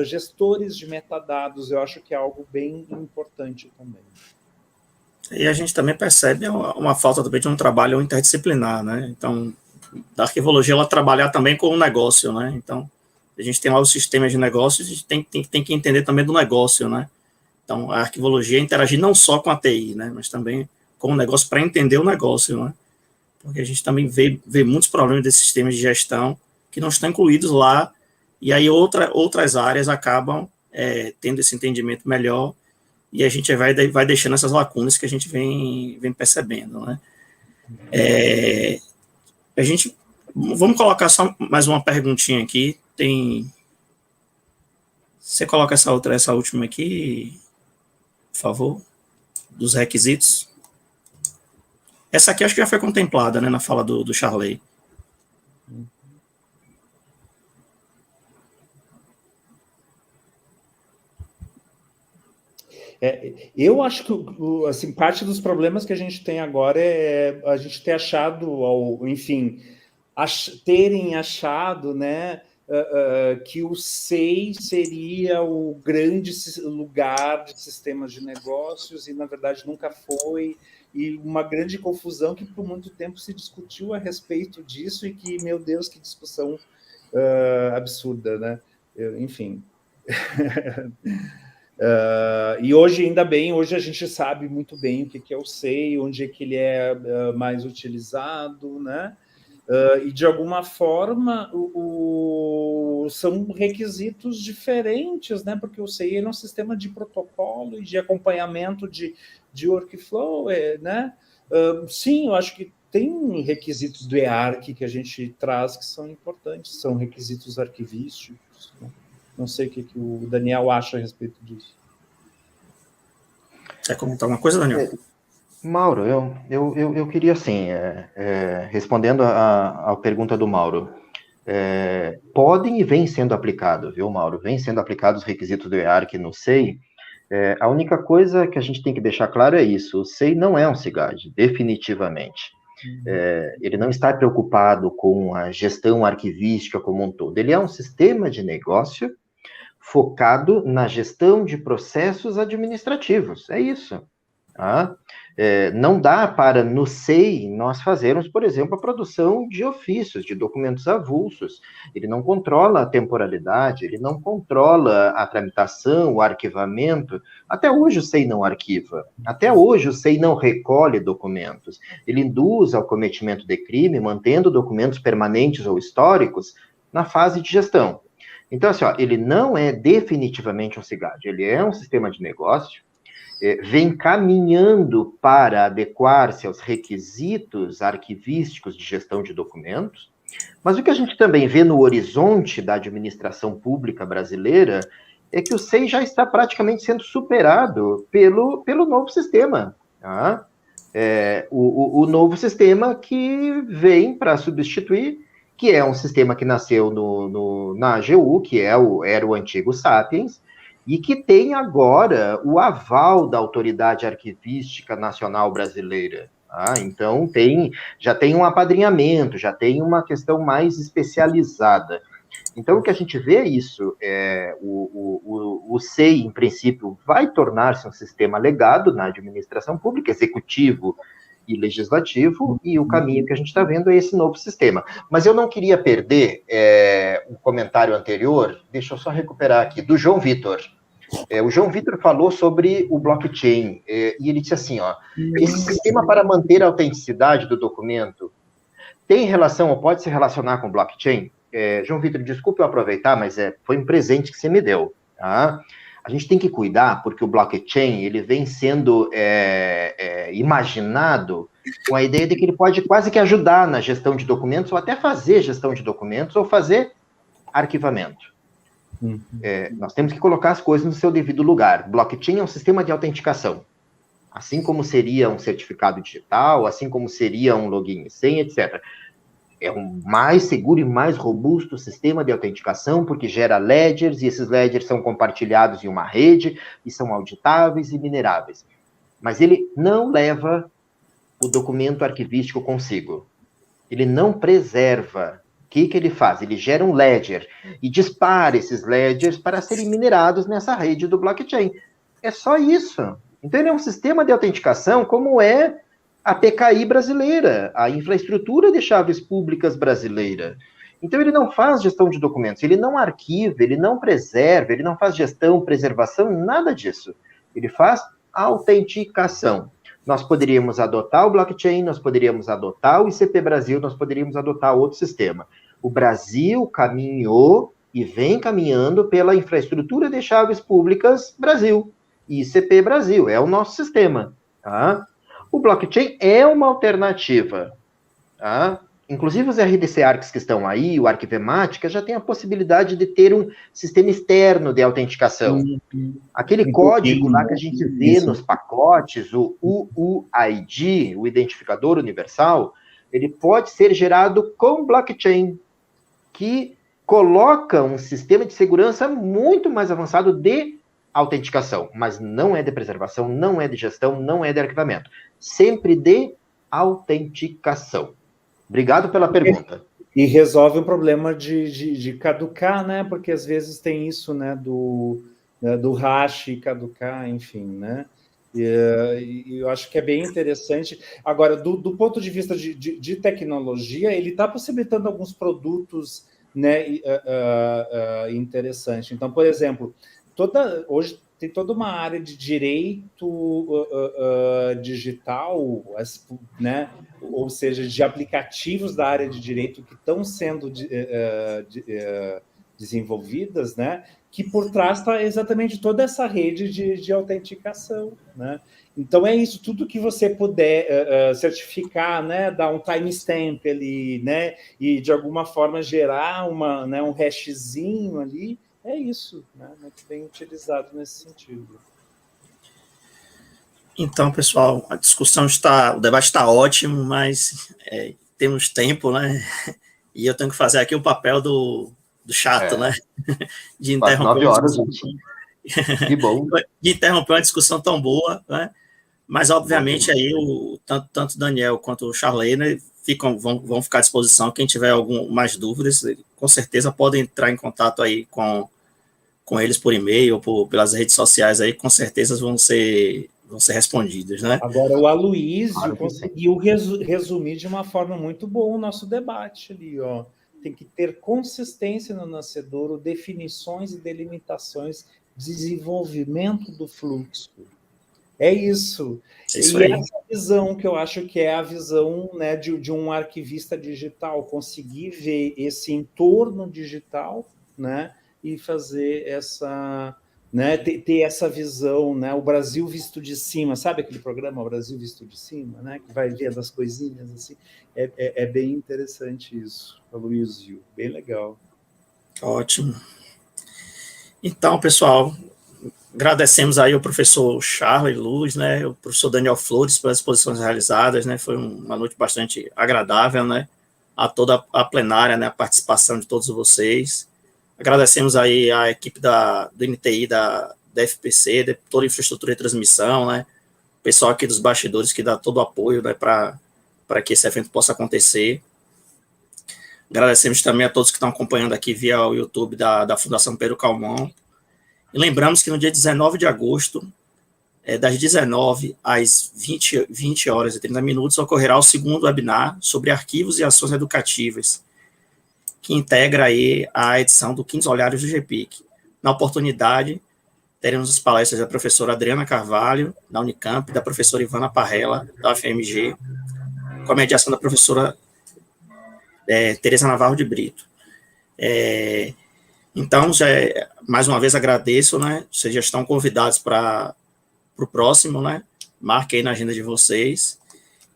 gestores de metadados, eu acho que é algo bem importante também. E a gente também percebe uma falta também de um trabalho interdisciplinar, né? Então, da arquivologia, ela trabalhar também com o negócio, né? Então, a gente tem lá os sistemas de negócios, a gente tem que entender também do negócio, né? Então, a arquivologia interagir não só com a TI, né? Mas também com o negócio para entender o negócio, né? Porque a gente também vê muitos problemas desses sistemas de gestão que não estão incluídos lá, e aí outras áreas acabam tendo esse entendimento melhor, e a gente vai deixando essas lacunas que a gente vem percebendo, né? A gente, vamos colocar só mais uma perguntinha aqui, você coloca essa última aqui, por favor, dos requisitos. Essa aqui acho que já foi contemplada, né, na fala do Charley. Eu acho que assim, parte dos problemas que a gente tem agora é a gente ter achado, enfim, terem achado, né, que o SEI seria o grande lugar de sistemas de negócios e, na verdade, nunca foi, e uma grande confusão que por muito tempo se discutiu a respeito disso e que, meu Deus, que discussão absurda, né? Enfim... e hoje, ainda bem, hoje a gente sabe muito bem o que é o SEI, onde é que ele é mais utilizado, né? E de alguma forma são requisitos diferentes, né? Porque o SEI é um sistema de protocolo e de acompanhamento de workflow, né? Sim, eu acho que tem requisitos do EARC que a gente traz que são importantes, são requisitos arquivísticos, né? Não sei o que o Daniel acha a respeito disso. Quer comentar alguma coisa, Daniel? Mauro, eu queria, assim, respondendo à pergunta do Mauro, podem e vêm sendo aplicados, viu, Mauro? Vêm sendo aplicados os requisitos do EARC no SEI. A única coisa que a gente tem que deixar claro é isso: o SEI não é um CIGAD, definitivamente. Ele não está preocupado com a gestão arquivística como um todo. Ele é um sistema de negócio focado na gestão de processos administrativos. É isso. Tá? Não dá para, no SEI, nós fazermos, por exemplo, a produção de ofícios, de documentos avulsos. Ele não controla a temporalidade, ele não controla a tramitação, o arquivamento. Até hoje o SEI não arquiva. Até hoje o SEI não recolhe documentos. Ele induz ao cometimento de crime, mantendo documentos permanentes ou históricos na fase de gestão. Então, assim, ele não é definitivamente um CIGAD, ele é um sistema de negócio, vem caminhando para adequar-se aos requisitos arquivísticos de gestão de documentos, mas o que a gente também vê no horizonte da administração pública brasileira é que o SEI já está praticamente sendo superado pelo novo sistema. Tá? O novo sistema que vem para substituir, que é um sistema que nasceu na AGU, que era o antigo Sapiens, e que tem agora o aval da Autoridade Arquivística Nacional Brasileira. Tá? Então, já tem um apadrinhamento, já tem uma questão mais especializada. Então, o que a gente vê é isso: o SEI, em princípio, vai tornar-se um sistema legado na administração pública, executivo e legislativo, e o caminho que a gente está vendo é esse novo sistema. Mas eu não queria perder o comentário anterior, deixa eu só recuperar aqui, do João Vitor. O João Vitor falou sobre o blockchain, e ele disse assim, esse sistema para manter a autenticidade do documento tem relação, ou pode se relacionar com blockchain? João Vitor, desculpe eu aproveitar, mas foi um presente que você me deu, tá? A gente tem que cuidar, porque o blockchain, ele vem sendo imaginado com a ideia de que ele pode quase que ajudar na gestão de documentos, ou até fazer gestão de documentos, ou fazer arquivamento. Nós temos que colocar as coisas no seu devido lugar. Blockchain é um sistema de autenticação, assim como seria um certificado digital, assim como seria um login e senha, etc. É um mais seguro e mais robusto sistema de autenticação, porque gera ledgers, e esses ledgers são compartilhados em uma rede, e são auditáveis e mineráveis. Mas ele não leva o documento arquivístico consigo. Ele não preserva. O que ele faz? Ele gera um ledger e dispara esses ledgers para serem minerados nessa rede do blockchain. É só isso. Então, ele é um sistema de autenticação como é a PKI brasileira, a infraestrutura de chaves públicas brasileira. Então, ele não faz gestão de documentos, ele não arquiva, ele não preserva, ele não faz gestão, preservação, nada disso. Ele faz autenticação. Nós poderíamos adotar o blockchain, nós poderíamos adotar o ICP Brasil, nós poderíamos adotar outro sistema. O Brasil caminhou e vem caminhando pela infraestrutura de chaves públicas Brasil. ICP Brasil é o nosso sistema, tá? O blockchain é uma alternativa, tá? Inclusive os RDC ARCs que estão aí, o Arquivemática, já tem a possibilidade de ter um sistema externo de autenticação. Aquele código lá que a gente vê nos pacotes, o UUID, o Identificador Universal, ele pode ser gerado com blockchain, que coloca um sistema de segurança muito mais avançado de autenticação, mas não é de preservação, não é de gestão, não é de arquivamento. Sempre de autenticação. Obrigado pela pergunta. E resolve o problema de caducar, né? Porque às vezes tem isso, né? Do hash caducar, enfim, né? E eu acho que é bem interessante. Agora, do ponto de vista de tecnologia, ele está possibilitando alguns produtos, né, interessantes. Então, por exemplo, hoje tem toda uma área de direito digital, né, ou seja, de aplicativos da área de direito que estão sendo desenvolvidas, né, que por trás está exatamente toda essa rede de autenticação, né? Então é isso, tudo que você puder certificar, né, dar um timestamp ali, né, e de alguma forma gerar um hashzinho ali, é isso, né, muito bem utilizado nesse sentido. Então, pessoal, o debate está ótimo, mas temos tempo, né? E eu tenho que fazer aqui o papel do chato, né? De interromper 9 horas, gente. Que bom. De interromper uma discussão tão boa, né? Mas, obviamente, aí tanto o Daniel quanto o Charlene vão ficar à disposição. Quem tiver mais dúvidas, com certeza podem entrar em contato aí com eles por e-mail ou pelas redes sociais aí, com certeza vão ser respondidas, né? Agora, o Aloysio conseguiu resumir de uma forma muito boa o nosso debate ali, ó. Tem que ter consistência no nascedouro, definições e delimitações, desenvolvimento do fluxo. É isso. E aí. Essa visão que eu acho que é a visão, né, de um arquivista digital, conseguir ver esse entorno digital, né, e fazer essa, né, ter essa visão, né, o Brasil visto de cima, sabe aquele programa, o Brasil visto de cima, né, que vai vendo as coisinhas assim, é bem interessante isso, Aloysio, bem legal. Ótimo. Então, pessoal, agradecemos aí ao professor Charles Luz, né, o professor Daniel Flores pelas exposições realizadas, né, foi uma noite bastante agradável, né, a toda a plenária, né, a participação de todos vocês. Agradecemos aí a equipe do NTI, da FPC, de toda a infraestrutura de transmissão, né, o pessoal aqui dos bastidores que dá todo o apoio, né, para que esse evento possa acontecer. Agradecemos também a todos que estão acompanhando aqui via o YouTube da Fundação Pedro Calmon. E lembramos que no dia 19 de agosto, das 19 às 20 horas e 30 minutos, ocorrerá o segundo webinar sobre arquivos e ações educativas, que integra aí a edição do 15 Olhares do GPIC. Na oportunidade, teremos as palestras da professora Adriana Carvalho, da Unicamp, da professora Ivana Parrella, da UFMG, com a mediação da professora Tereza Navarro de Brito. Então, mais uma vez agradeço, né? Vocês já estão convidados para o próximo, né? Marque aí na agenda de vocês.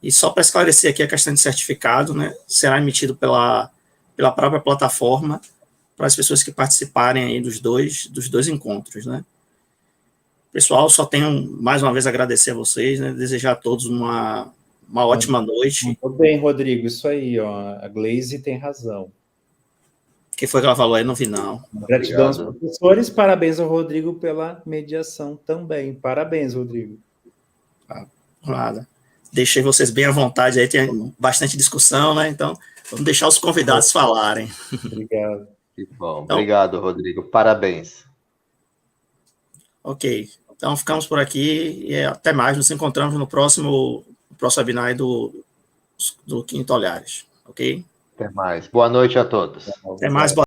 E só para esclarecer aqui a questão de certificado, né? Será emitido pela própria plataforma para as pessoas que participarem aí dos dois encontros, né? Pessoal, só tenho mais uma vez agradecer a vocês, né? Desejar a todos uma ótima noite. Muito bem, Rodrigo, isso aí, ó. A Glaze tem razão. O que foi que ela falou aí? Não vi, não. Gratidão aos professores, parabéns ao Rodrigo pela mediação também. Parabéns, Rodrigo. Nada. Deixei vocês bem à vontade aí, tem bastante discussão, né? Então, vamos deixar os convidados falarem. Obrigado. Que bom. Então, obrigado, Rodrigo. Parabéns. Ok. Então, ficamos por aqui e até mais. Nos encontramos no próximo webinar do Quinto Olhares. Ok? Até mais. Boa noite a todos. Até mais. Boa